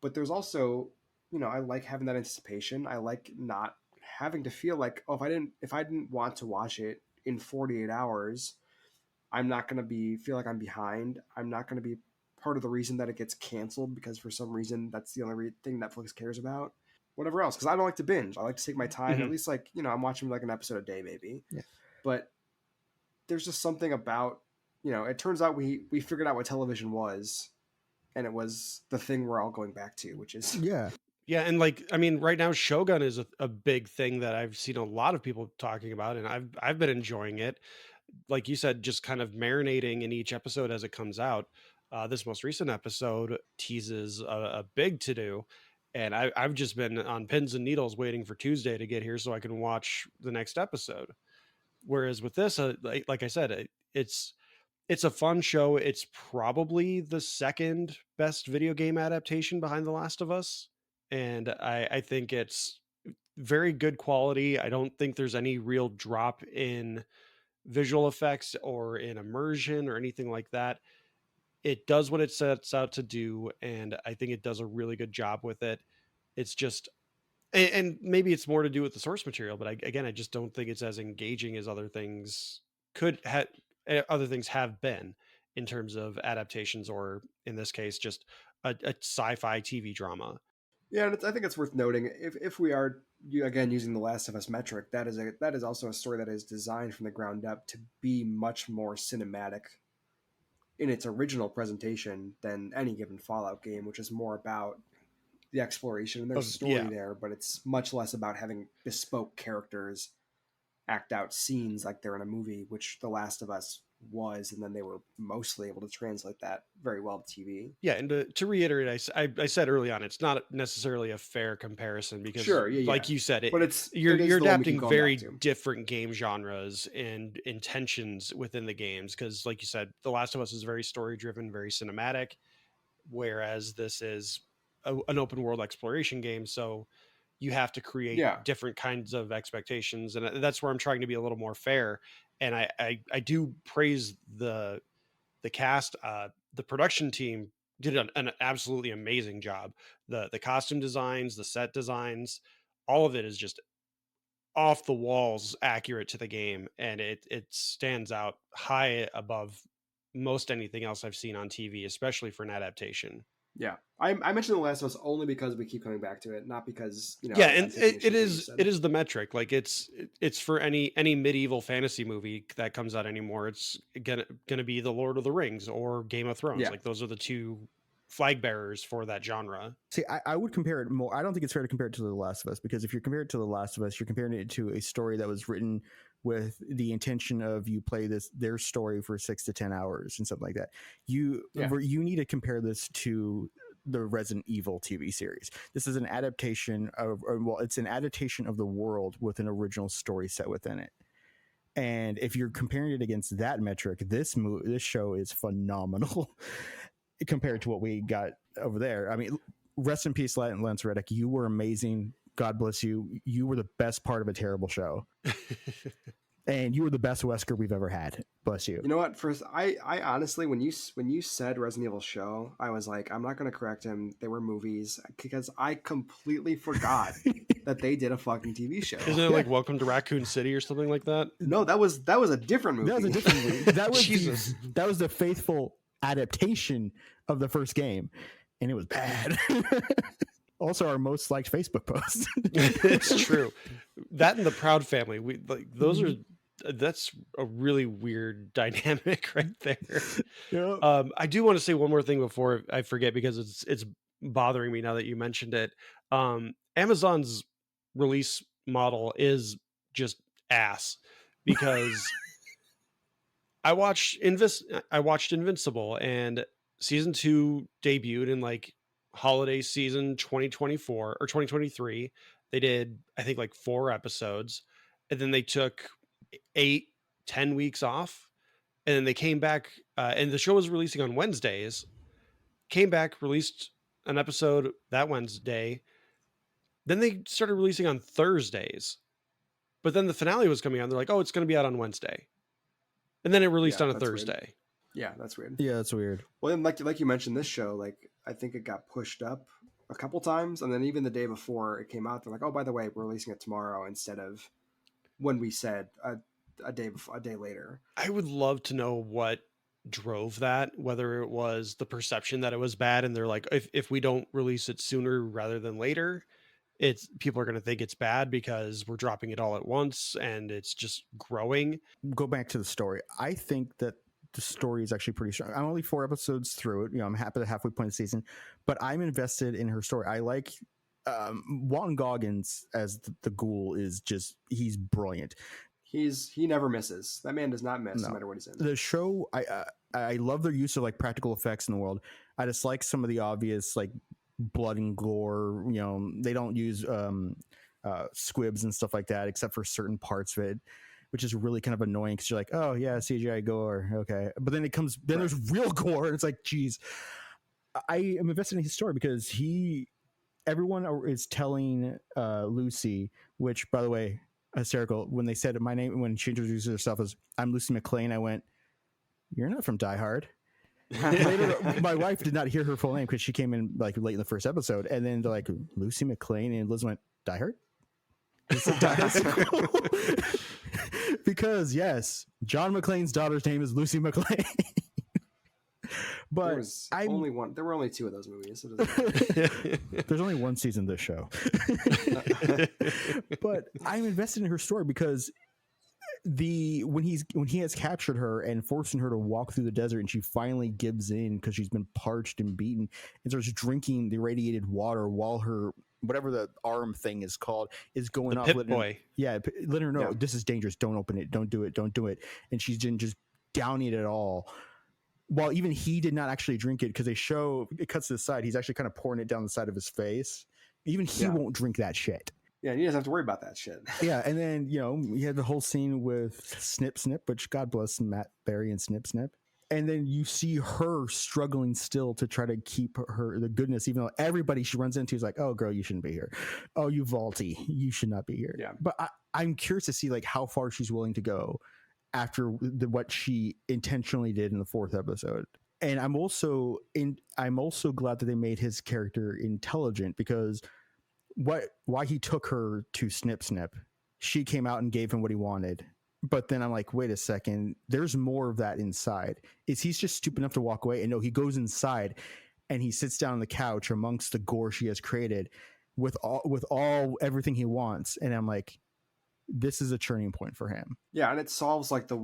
But there's also, I like having that anticipation. I like not having to feel like, oh, if I didn't want to watch it in 48 hours, I'm not going to feel like I'm behind. I'm not going to be part of the reason that it gets canceled because for some reason that's the only thing Netflix cares about. Whatever else, because I don't like to binge. I like to take my time. At least like I'm watching like an episode a day maybe. Yeah. But there's just something about it turns out we figured out what television was, and it was the thing we're all going back to, which is Yeah. Yeah, and like I mean, right now Shogun is a big thing that I've seen a lot of people talking about, and I've been enjoying it. Like you said, just kind of marinating in each episode as it comes out. This most recent episode teases a big to do, and I've just been on pins and needles waiting for Tuesday to get here so I can watch the next episode. Whereas with this, like I said, it's a fun show. It's probably the second best video game adaptation behind The Last of Us, and I think it's very good quality. I don't think there's any real drop in visual effects or in immersion or anything like that. It does what it sets out to do, and I think it does a really good job with it. It's just, and maybe it's more to do with the source material, but I just don't think it's as engaging as other things other things have been in terms of adaptations, or in this case, just a sci-fi TV drama. Yeah, and I think it's worth noting, if we are again using the Last of Us metric, that is also a story that is designed from the ground up to be much more cinematic in its original presentation than any given Fallout game, which is more about the exploration, and there's story Yeah. there, but it's much less about having bespoke characters act out scenes like they're in a movie, which The Last of Us was, and then they were mostly able to translate that very well to TV. Yeah, and to reiterate, I said early on, it's not necessarily a fair comparison because, Sure, yeah, like yeah. you said, But it is you're the one we keep adapting going very back to. different game genres and intentions within the games. Because, like you said, The Last of Us is very story driven, very cinematic, whereas this is an open world exploration game. So you have to create Yeah. different kinds of expectations, and that's where I'm trying to be a little more fair. And I do praise the cast. The production team did an absolutely amazing job. The costume designs, the set designs, all of it is just off the walls accurate to the game, and it stands out high above most anything else I've seen on TV, especially for an adaptation. Yeah, I mentioned The Last of Us only because we keep coming back to it, not because Yeah, and I'm taking issue it with what you is said. it is the metric. Like it's for any medieval fantasy movie that comes out anymore. It's gonna be the Lord of the Rings or Game of Thrones. Yeah. Like those are the two flag bearers for that genre. See, I would compare it more. I don't think it's fair to compare it to The Last of Us, because if you're comparing it to The Last of Us, you're comparing it to a story that was written with the intention of you play their story for 6 to 10 hours and something like that. You need to compare this to the Resident Evil TV series. This is an adaptation it's an adaptation of the world with an original story set within it. And if you're comparing it against that metric, this show is phenomenal compared to what we got over there. I mean, rest in peace, Lance Reddick. You were amazing. God bless you. You were the best part of a terrible show. And you were the best Wesker we've ever had. Bless you. You know what? First, I honestly, when you said Resident Evil show, I was like, I'm not going to correct him. They were movies, because I completely forgot that they did a fucking TV show. Isn't it like Welcome to Raccoon City or something like that? No, that was a different movie. That was a different movie. That was Jesus. that was the faithful adaptation of the first game, and it was bad. Also, our most liked Facebook post. It's true. That and the Proud Family, those are that's a really weird dynamic right there. Yeah. I do want to say one more thing before I forget, because it's bothering me now that you mentioned it. Amazon's release model is just ass, because I watched Invincible, and season 2 debuted in like holiday season 2024 or 2023. They did, I think, like 4 episodes, and then they took 8-10 weeks off, and then they came back, and the show was releasing on Wednesdays. Came back, released an episode that Wednesday. Then they started releasing on Thursdays, but then the finale was coming out. They're like, "Oh, it's going to be out on Wednesday," and then it released on a that's weird. Thursday. Yeah, that's weird. Yeah, that's weird. Well, and like you mentioned, this show, like I think it got pushed up a couple times, and then even the day before it came out, they're like, "Oh, by the way, we're releasing it tomorrow instead of when we said a day later." I would love to know what drove that, whether it was the perception that it was bad, and they're like, if we don't release it sooner rather than later, people are going to think it's bad because we're dropping it all at once and it's just growing. Go back to the story. I think that the story is actually pretty strong. I'm only 4 episodes through it. You know, I'm happy at the halfway point of the season, but I'm invested in her story. I like Walton Goggins as the ghoul is just, he's brilliant. He never misses. That man does not miss no matter what he's in. The show, I love their use of like practical effects in the world. I just like some of the obvious like blood and gore. You know, they don't use squibs and stuff like that except for certain parts of it, which is really kind of annoying because you're like, oh yeah, CGI gore, okay. But then there's real gore, and it's like, geez. I am invested in his story because everyone is telling Lucy, which by the way, hysterical, when they said my name, when she introduced herself as I'm Lucy McLean, I went, you're not from Die Hard. Later, my wife did not hear her full name because she came in like late in the first episode, and then they're like, Lucy McLean, and Liz went, Die Hard? Because yes, John McClane's daughter's name is Lucy McLean. But there were only 2 of those movies. So there's only 1 season of this show. But I'm invested in her story because when he has captured her and forcing her to walk through the desert, and she finally gives in because she's been parched and beaten and starts drinking the irradiated water while her whatever the arm thing is called is going off. Pip boy. Letting her know this is dangerous. Don't open it. Don't do it. Don't do it. And she's just downing it all. While even he did not actually drink it, because it cuts to the side. He's actually kind of pouring it down the side of his face. Even he won't drink that shit. Yeah, and he doesn't have to worry about that shit. Yeah, and then, you know, we had the whole scene with Snip Snip, which God bless Matt Berry and Snip Snip. And then you see her struggling still to try to keep the goodness, even though everybody she runs into is like, oh, girl, you shouldn't be here. Oh, you vaulty, you should not be here. Yeah. But I'm curious to see like how far she's willing to go after what she intentionally did in the 4th episode. And I'm also glad that they made his character intelligent, because why he took her to Snip Snip, she came out and gave him what he wanted. But then I'm like, wait a second, there's more of that inside. He's just stupid enough to walk away? And no, he goes inside and he sits down on the couch amongst the gore she has created with everything he wants. And I'm like, this is a turning point for him. Yeah, and it also solves like the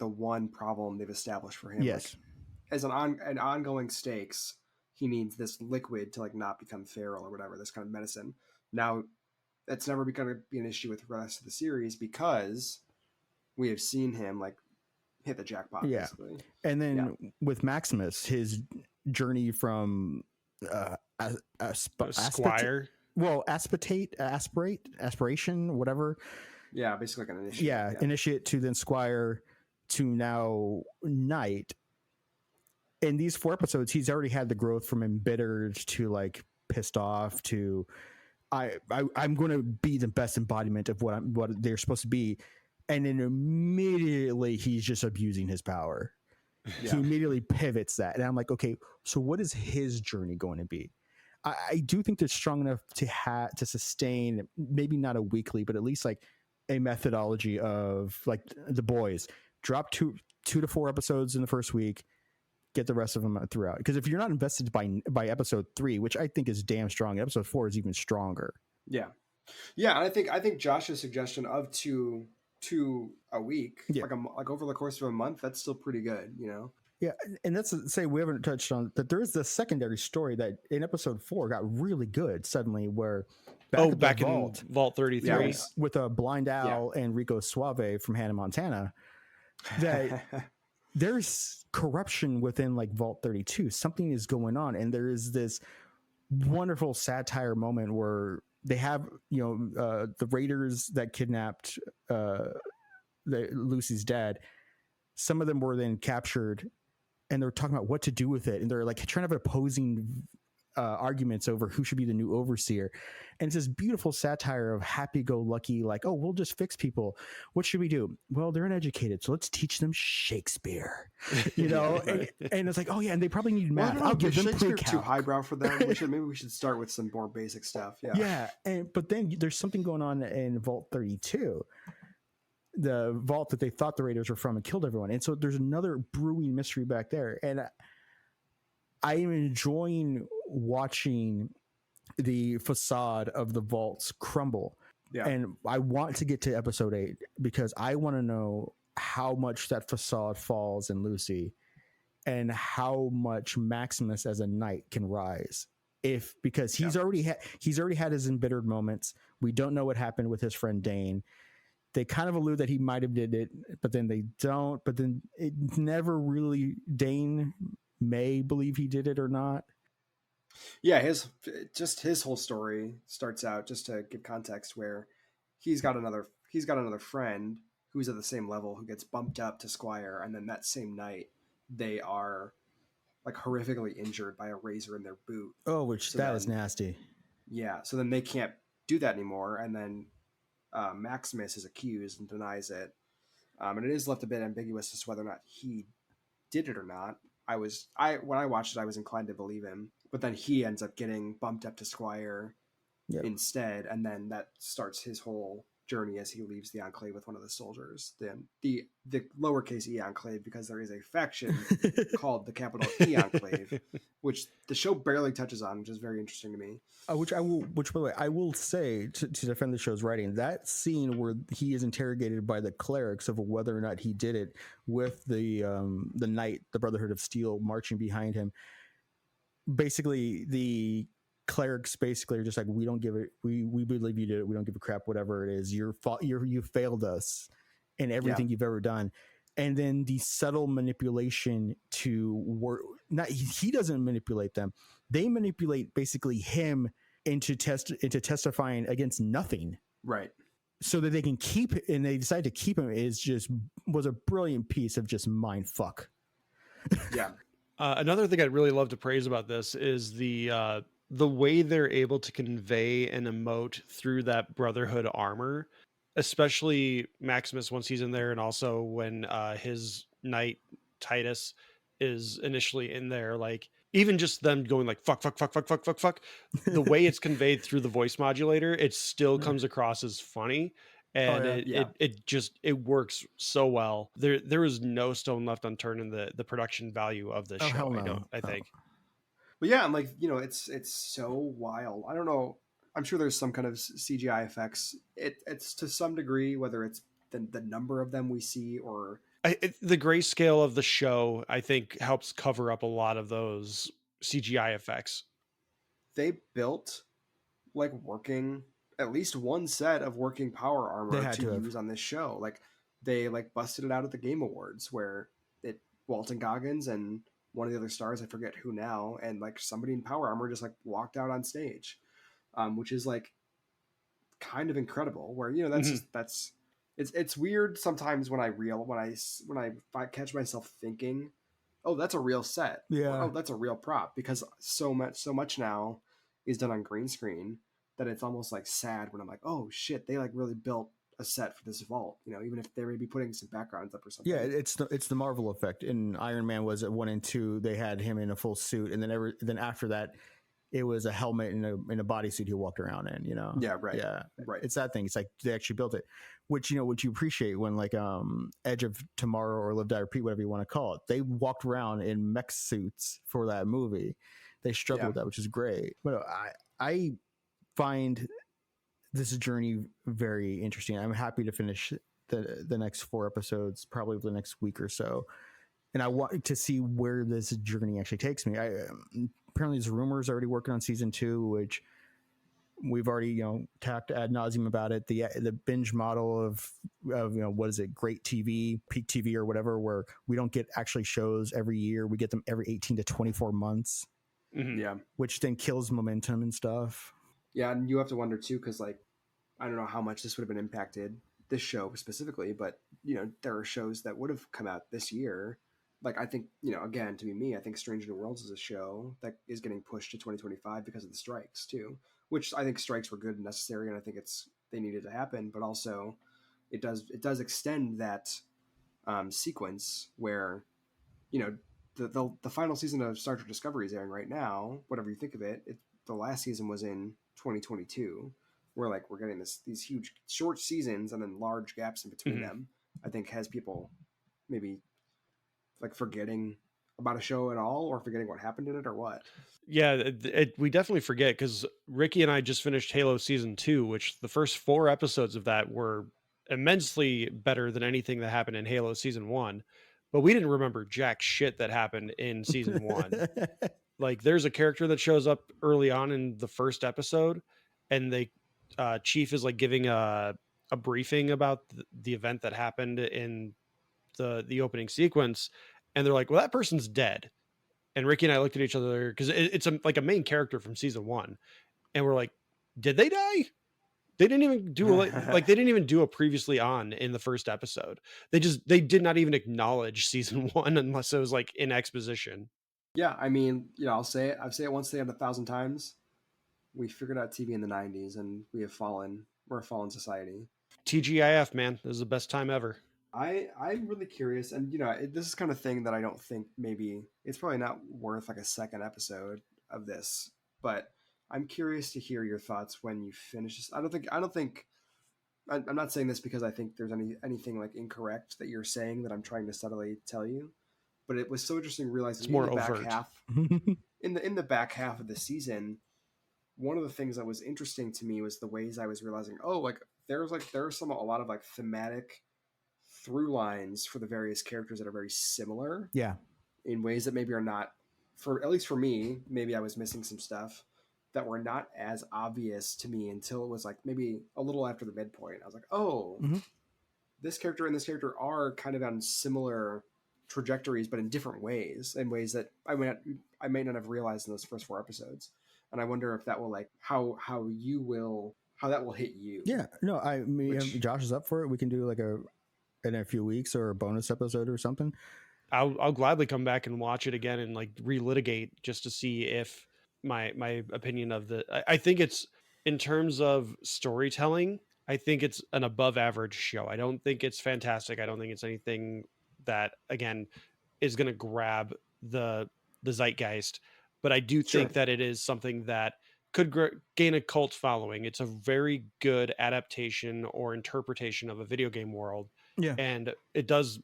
one problem they've established for him. Yes. Like, as an ongoing stakes, he needs this liquid to like not become feral or whatever, this kind of medicine. Now, that's never going to be an issue with the rest of the series because we have seen him like hit the jackpot. Yeah. Basically. And then with Maximus, his journey from Squire. Well, aspiration, whatever. Yeah, basically like an initiate. Yeah, initiate to then Squire to now Knight. In these 4 episodes, he's already had the growth from embittered to like pissed off to I'm going to be the best embodiment of what they're supposed to be, and then immediately he's just abusing his power. Yeah. He immediately pivots that, and I'm like, okay, so what is his journey going to be? I do think they're strong enough to sustain, maybe not a weekly, but at least like a methodology of like the boys drop 2 to 4 episodes in the first week, get the rest of them throughout. Because if you're not invested by episode 3, which I think is damn strong, episode 4 is even stronger. Yeah, and I think Josh's suggestion of 2 2 a week, Yeah. like over the course of a month, that's still pretty good, you know? Yeah, and that's to say we haven't touched on that. There is this secondary story that in episode 4 got really good suddenly, where Back at the in Vault 33. Yeah, with a Blind Owl and Rico Suave from Hannah Montana, that there's corruption within like Vault 32. Something is going on, and there is this wonderful satire moment where they have the raiders that kidnapped Lucy's dad. Some of them were then captured, and they're talking about what to do with it, and they're like trying to have opposing arguments over who should be the new overseer. And it's this beautiful satire of happy-go-lucky, like, oh, we'll just fix people. What should we do? Well, they're uneducated, so let's teach them Shakespeare. And it's like, oh yeah, and they probably need math. I'll give them Shakespeare pre-calc. too highbrow for them. Maybe we should start with some more basic stuff. Yeah. But then there's something going on in Vault 32. The vault that they thought the raiders were from and killed everyone. And so there's another brewing mystery back there. And I am enjoying watching the facade of the vaults crumble. Yeah. And I want to get to episode 8 because I want to know how much that facade falls in Lucy and how much Maximus as a knight can rise. Because he's already had his embittered moments. We don't know what happened with his friend Dane. They kind of allude that he might have did it, but then they don't. But then it never really. Dane may believe he did it or not. Yeah, his whole story starts out, just to give context, where he's got another friend who's at the same level who gets bumped up to Squire, and then that same night they are like horrifically injured by a razor in their boot. Oh, which is nasty. Yeah, so then they can't do that anymore, and then Maximus is accused and denies it, and it is left a bit ambiguous as to whether or not he did it or not. When I watched it, I was inclined to believe him, but then he ends up getting bumped up to Squire instead, and then that starts his whole journey as he leaves the Enclave with one of the soldiers. Then the lowercase e Enclave, because there is a faction called the capital E Enclave, which the show barely touches on, which is very interesting to me. Which by the way, I will say to defend the show's writing, that scene where he is interrogated by the clerics of whether or not he did it, with the knight, the Brotherhood of Steel, marching behind him. Basically, the clerics are just like, we don't give it. We believe you did it. We don't give a crap. Whatever it is, your fault. You failed us in everything you've ever done. And then the subtle manipulation to work. Not he doesn't manipulate them. They manipulate basically him into testifying against nothing. Right. So that they can keep, and they decide to keep him, was a brilliant piece of just mind fuck. Yeah. Another thing I'd really love to praise about this is the way they're able to convey and emote through that Brotherhood armor, especially Maximus once he's in there, and also when his knight Titus is initially in there, like even just them going like fuck, the way it's conveyed through the voice modulator, it still comes across as funny. And it works so well. There is no stone left unturned in the production value of this show. No. I think. But yeah, and like, it's so wild. I don't know. I'm sure there's some kind of CGI effects. It's to some degree, whether it's the number of them we see or the grayscale of the show, I think, helps cover up a lot of those CGI effects. They built at least one set of working power armor to use on this show. Like they busted it out at the Game Awards, where Walton Goggins and one of the other stars, I forget who now, and like somebody in power armor just like walked out on stage, which is like kind of incredible. Where it's weird sometimes when I catch myself thinking, oh, that's a real set. Yeah. Or, oh, that's a real prop, because so much now is done on green screen that it's almost like sad when I'm like, oh shit, they like really built a set for this vault, even if they may be putting some backgrounds up or something. Yeah, it's the Marvel effect. In Iron Man was at 1 and 2, they had him in a full suit, and then after that, it was a helmet and a bodysuit he walked around in. Yeah, right. Yeah, right. It's that thing. It's like they actually built it, which you appreciate when like Edge of Tomorrow or Live Die Repeat, whatever you want to call it. They walked around in mech suits for that movie. They struggled with that, which is great. But I find this journey very interesting. I'm happy to finish the next 4 episodes, probably the next week or so, and I want to see where this journey actually takes me. Apparently there's rumors already working on season 2, which we've already talked ad nauseum about it. The binge model of what is it, great TV, peak TV or whatever, where we don't get actually shows every year, we get them every 18 to 24 months. Mhm. Yeah. Which then kills momentum and stuff. Yeah, and you have to wonder too, because like I don't know how much this would have been impacted, this show specifically, but there are shows that would have come out this year. Like I think again, to be me, I think Strange New Worlds is a show that is getting pushed to 2025 because of the strikes too. Which I think strikes were good and necessary, and I think they needed to happen. But also, it does extend that sequence where the final season of Star Trek Discovery is airing right now. Whatever you think of it, the last season was in 2022. We're getting these huge short seasons and then large gaps in between them. I think has people maybe like forgetting about a show at all, or forgetting what happened in it, or what. Yeah, we definitely forget, because Ricky and I just finished Halo season 2, which the first 4 episodes of that were immensely better than anything that happened in Halo season 1. But we didn't remember jack shit that happened in season 1. Like there's a character that shows up early on in the first episode, and Chief is like giving a briefing about the event that happened in the opening sequence, and they're like, well, that person's dead. And Ricky and I looked at each other, because it's like a main character from season 1, and we're like, did they die? They didn't even do they didn't even do a previously on in the first episode. They did not even acknowledge season 1 unless it was like in exposition. Yeah, I mean, I'll say it. I've said it once, say it 1,000 times. We figured out TV in the 90s, and we're a fallen society. TGIF, man, this is the best time ever. I'm really curious, and this is kind of thing that I don't think, maybe it's probably not worth like a second episode of this, but I'm curious to hear your thoughts when you finish this. I'm not saying this because I think there's anything like incorrect that you're saying that I'm trying to subtly tell you, but it was so interesting realizing It's more in the overt. back half in the back half of the season, one of the things that was interesting to me was the ways I was realizing, a lot of like thematic through lines for the various characters that are very similar. Yeah. In ways that maybe are not, at least for me, maybe I was missing some stuff that were not as obvious to me until it was like maybe a little after the midpoint. I was like, this character and this character are kind of on similar trajectories, but in different ways, in ways that I may not have realized in those first 4 episodes. And I wonder if that will like how that will hit you. Yeah. No, if Josh is up for it, we can do like in a few weeks or a bonus episode or something. I'll gladly come back and watch it again and like relitigate just to see if my opinion of I think it's, in terms of storytelling, I think it's an above average show. I don't think it's fantastic. I don't think it's anything that, again, is going to grab the zeitgeist, but I do think that it is something that could gain a cult following. It's a very good adaptation or interpretation of a video game world. Yeah. And it does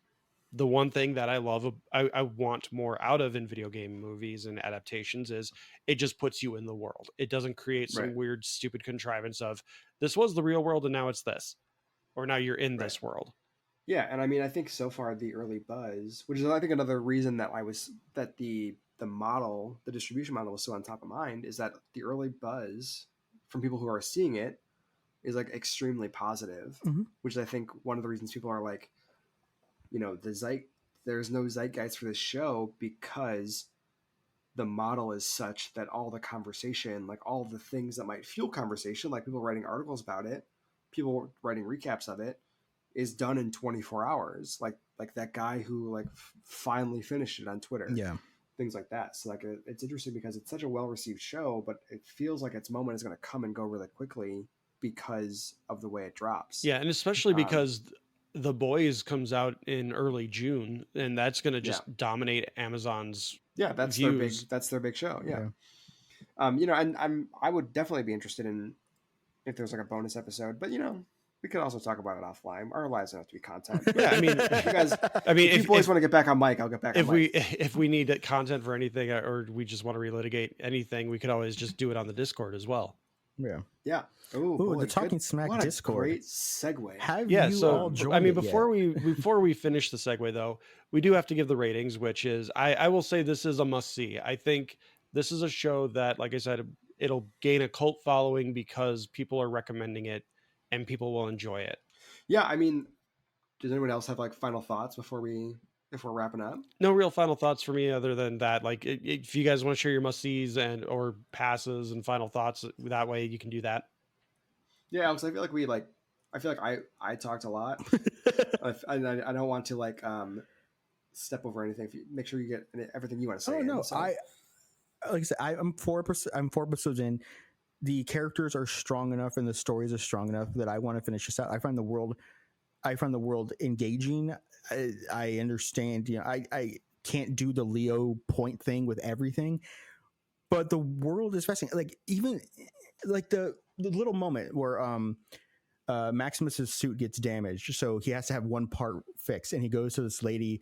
the one thing that I love, I want more out of in video game movies and adaptations, is it just puts you in the world. It doesn't create some weird, stupid contrivance of this was the real world and now it's this, or now you're in this world. Yeah. And I mean, I think so far the early buzz, which is I think another reason that the distribution model was so on top of mind, is that the early buzz from people who are seeing it is like extremely positive, which I think one of the reasons people are like, there's no zeitgeist for this show, because the model is such that all the conversation, like all the things that might fuel conversation, like people writing articles about it, people writing recaps of it, is done in 24 hours. Like that guy who like finally finished it on Twitter. Yeah. Things like that. So like it's interesting because it's such a well-received show, but it feels like its moment is going to come and go really quickly because of the way it drops. Yeah, and especially because The Boys comes out in early June, and that's going to just dominate Amazon's views. That's their big show. Yeah. And I would definitely be interested in if there's like a bonus episode, but we could also talk about it offline. Our lives don't have to be content. Yeah, I mean, if you boys want to get back on mic, I'll get back on mic. If we need content for anything, or we just want to relitigate anything, we could always just do it on the Discord as well. Yeah. Yeah. Ooh, Ooh, boy, the Talking good. Smack What a Discord. great segue. Have Yeah, you so all joined I mean, it before yet? we finish the segue though, we do have to give the ratings, which is I will say this is a must see. I think this is a show that, like I said, it'll gain a cult following because people are recommending it and people will enjoy it. Yeah, I mean, does anyone else have like final thoughts before if we're wrapping up? No real final thoughts for me other than that. Like, if you guys want to share your must sees and or passes and final thoughts, that way you can do that. Yeah, Alex, I feel like I talked a lot. I don't want to like step over anything. If you make sure you get everything you want to say. Oh no, so. like I said, I'm 4 episodes in. The characters are strong enough and the stories are strong enough that I want to finish this out. I find the world engaging. I understand, I can't do the Leo point thing with everything, but the world is fascinating. Like even like the little moment where Maximus's suit gets damaged, so he has to have one part fixed, and he goes to this lady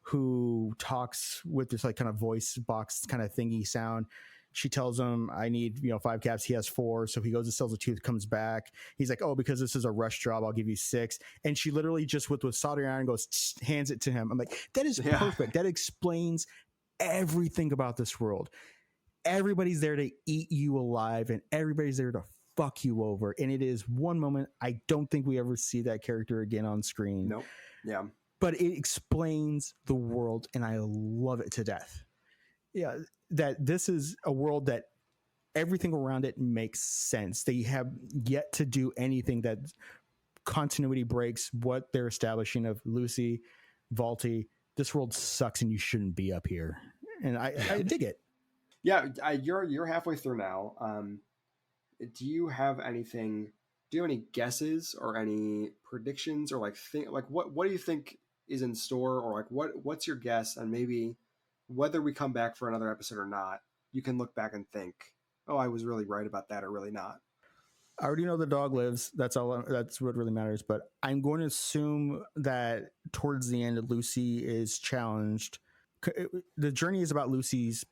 who talks with this like kind of voice box kind of thingy sound. She tells him, I need, 5 caps. He has 4. So he goes and sells a tooth, comes back. He's like, oh, because this is a rush job, I'll give you 6. And she literally just with soldering iron goes, hands it to him. I'm like, that is perfect. That explains everything about this world. Everybody's there to eat you alive and everybody's there to fuck you over. And it is one moment. I don't think we ever see that character again on screen. Nope. Yeah. But it explains the world and I love it to death. Yeah, that this is a world that everything around it makes sense. They have yet to do anything that continuity breaks what they're establishing of Lucy, Valty. This world sucks and you shouldn't be up here. And I dig it. Yeah, you're halfway through now. Do you have anything? Do you have any guesses or any predictions or what do you think is in store, or like what's your guess? And maybe whether we come back for another episode or not, you can look back and think, oh, I was really right about that, or really not. I already know the dog lives. That's all. That's what really matters. But I'm going to assume that towards the end, Lucy is challenged. The journey is about Lucy's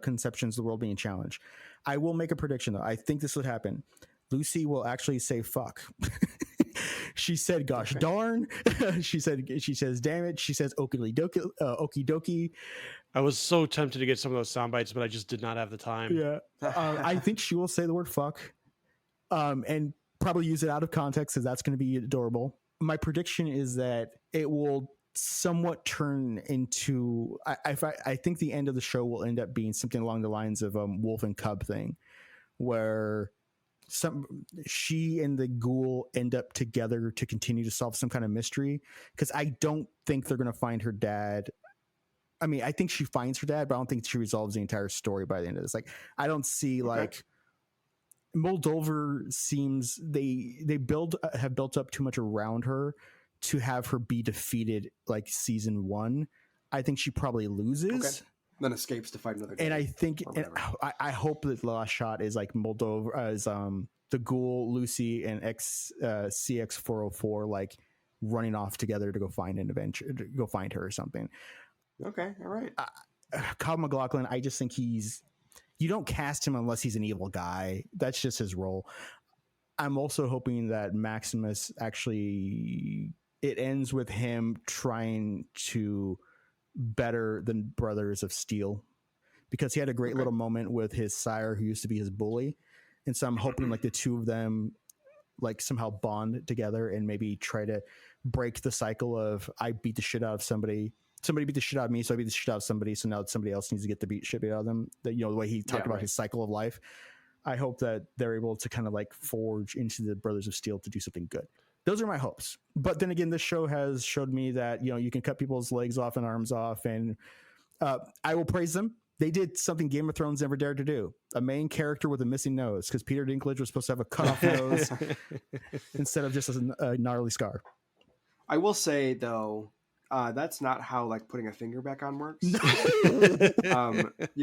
conceptions of the world being challenged. I will make a prediction though. I think this would happen. Lucy will actually say fuck. She said gosh darn. she says damn it. She says okie dokie. I was so tempted to get some of those sound bites, but I just did not have the time. Yeah. I think she will say the word fuck and probably use it out of context because that's going to be adorable. My prediction is that it will somewhat turn into I think the end of the show will end up being something along the lines of wolf and cub thing, where she and the ghoul end up together to continue to solve some kind of mystery, because I don't think they're going to find her dad. I mean, I think she finds her dad, but I don't think she resolves the entire story by the end of this. Like, I don't see like Moldover seems they have built up too much around her to have her be defeated like season 1. I think she probably loses. Then escapes to fight another day. And I think, and I hope that the last shot is like Moldova as the ghoul, Lucy, and CX404 like running off together to go find an adventure, to go find her or something. Okay, all right. Kyle MacLachlan, I just think you don't cast him unless he's an evil guy. That's just his role. I'm also hoping that Maximus actually, it ends with him trying to better the Brothers of Steel, because he had a great little moment with his sire who used to be his bully. And so I'm hoping like the two of them like somehow bond together and maybe try to break the cycle of I beat the shit out of somebody beat the shit out of me, so I beat the shit out of somebody, so now somebody else needs to get the beat shit out of them. That, the way he talked about his cycle of life. I hope that they're able to kind of like forge into the Brothers of Steel to do something good. Those are my hopes. But then again, this show has showed me that, you can cut people's legs off and arms off, and I will praise them. They did something Game of Thrones never dared to do: a main character with a missing nose, because Peter Dinklage was supposed to have a cut off nose instead of just a gnarly scar. I will say though, that's not how like putting a finger back on works. You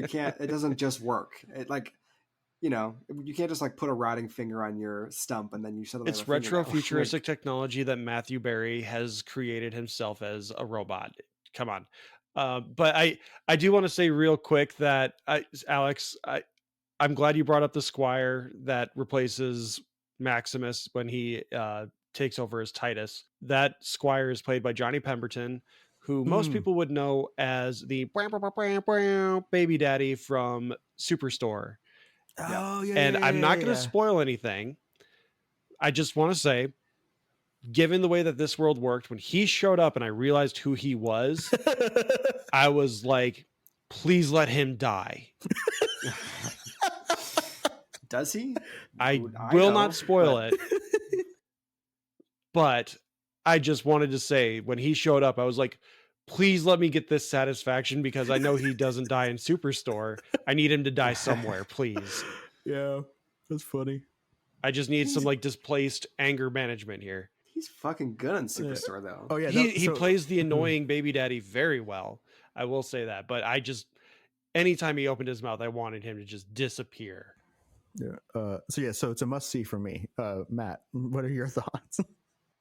can't. It doesn't just work. It like, you can't just like put a rotting finger on your stump and then you suddenly. It's retro futuristic technology that Matthew Berry has created himself as a robot. Come on. But I do want to say real quick that Alex, I'm glad you brought up the Squire that replaces Maximus when he takes over as Titus. That Squire is played by Johnny Pemberton, who most people would know as the baby daddy from Superstore. Oh, yeah. And I'm not going to spoil anything. I just want to say, given the way that this world worked, when he showed up and I realized who he was, I was like, please let him die. Does he? I Dude, will know, not spoil but- it. But I just wanted to say, when he showed up, I was like, please let me get this satisfaction, because I know he doesn't die in Superstore. I need him to die somewhere, please. Yeah, that's funny. I just need some like displaced anger management here. He's fucking good on Superstore, though. Oh, yeah. He plays the annoying baby daddy very well. I will say that. But I just, anytime he opened his mouth, I wanted him to just disappear. Yeah. So it's a must see for me. Matt, what are your thoughts?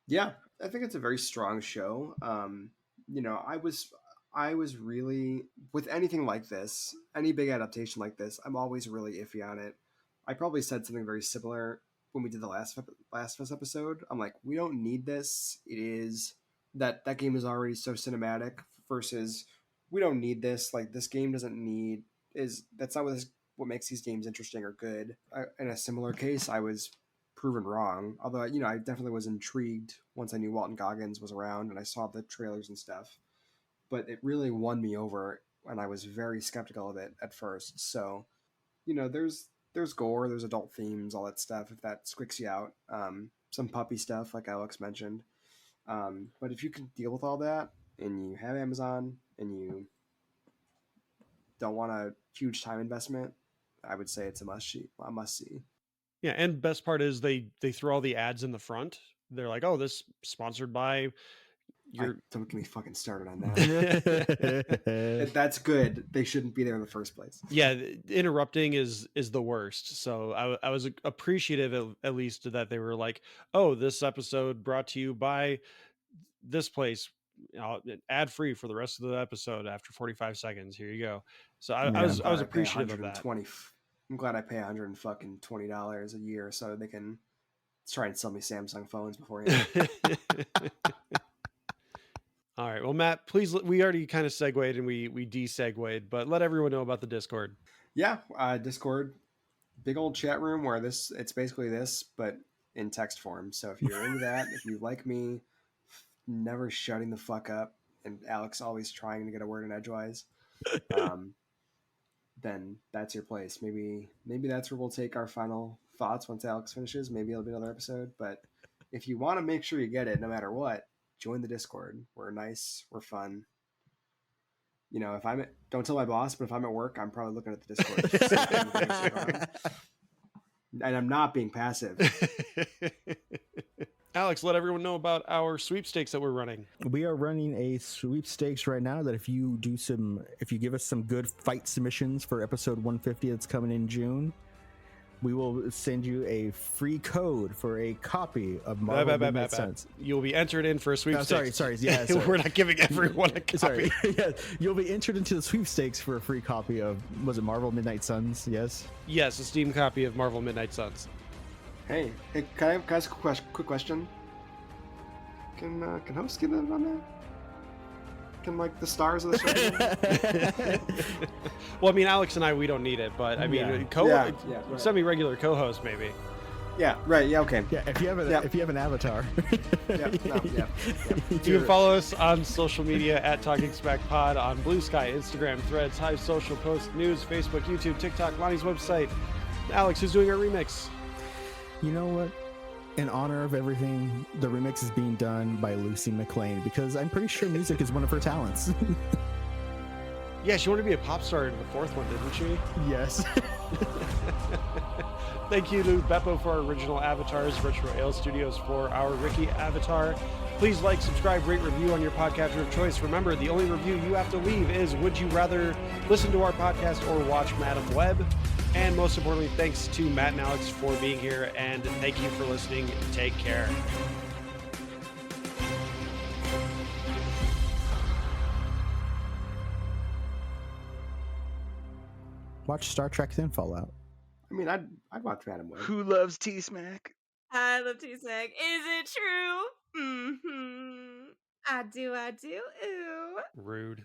Yeah, I think it's a very strong show. You know, I was really, with anything like this, any big adaptation like this, I'm always really iffy on it. I probably said something very similar when we did the Last of Us episode. I'm like, we don't need this. It is that game is already so cinematic, versus we don't need this. Like, this game doesn't need, that's not what makes these games interesting or good. In a similar case, I was proven wrong. Although, you know, I definitely was intrigued once I knew Walton Goggins was around and I saw the trailers and stuff. But it really won me over, and I was very skeptical of it at first. So, you know, there's gore, there's adult themes, all that stuff, if that squicks you out. Some puppy stuff, like Alex mentioned. But if you can deal with all that, and you have Amazon, and you don't want a huge time investment, I would say it's a must see. Yeah, and best part is they throw all the ads in the front. They're like, "Oh, this sponsored by your." Don't get me fucking started on that. If that's good, they shouldn't be there in the first place. Yeah, interrupting is the worst. So I was appreciative at least that they were like, "Oh, this episode brought to you by this place, ad free for the rest of the episode after 45 seconds. Here you go." So I was appreciative of that. I'm glad I pay $120 a year so they can try and sell me Samsung phones beforehand. All right. Well, Matt, please, we already kind of segued and we de-segued, but let everyone know about the Discord. Yeah, Discord, big old chat room where it's basically this, but in text form. So if you're into that, if you like me, never shutting the fuck up, and Alex always trying to get a word in edgewise, then that's your place. Maybe that's where we'll take our final thoughts once Alex finishes. Maybe it'll be another episode. But if you want to make sure you get it, no matter what, join the Discord. We're nice. We're fun. You know, don't tell my boss, but if I'm at work, I'm probably looking at the Discord. And I'm not being passive. Alex, let everyone know about our sweepstakes that we're running. We are running a sweepstakes right now that if you give us some good fight submissions for episode 150 that's coming in June, we will send you a free code for a copy of Marvel Midnight Suns. You'll be entered in for a sweepstakes. Sorry. Yeah, sorry. We're not giving everyone a copy. Sorry. Yeah, you'll be entered into the sweepstakes for a free copy of, was it Marvel Midnight Suns? Yes? Yes, a Steam copy of Marvel Midnight Suns. Hey, can I ask a quick question? Can hosts get in on that? Can, like, the stars of the show? Well, I mean, Alex and we don't need it, but I mean, right. semi-regular co-host maybe. Yeah, right. Yeah, okay. Yeah, if you have an avatar. Yeah. You can follow us on social media at Talking Smack Pod on Blue Sky, Instagram, Threads, Hive Social, Post News, Facebook, YouTube, TikTok, Lonnie's website. Alex, who's doing our remix? You know what? In honor of everything, the remix is being done by Lucy McLean because I'm pretty sure music is one of her talents. Yeah, she wanted to be a pop star in the fourth one, didn't she? Yes. Thank you to Beppo for our original avatars, Retro Ale Studios for our Ricky avatar. Please like, subscribe, rate, review on your podcaster of choice. Remember, the only review you have to leave is, would you rather listen to our podcast or watch Madam Web? And most importantly, thanks to Matt and Alex for being here, and thank you for listening. Take care. Watch Star Trek then Fallout. I mean, I'd watch Madam Web. Who loves T-Smack? I love T-Smack. Is it true? Mm-hmm. I do. Ooh. Rude.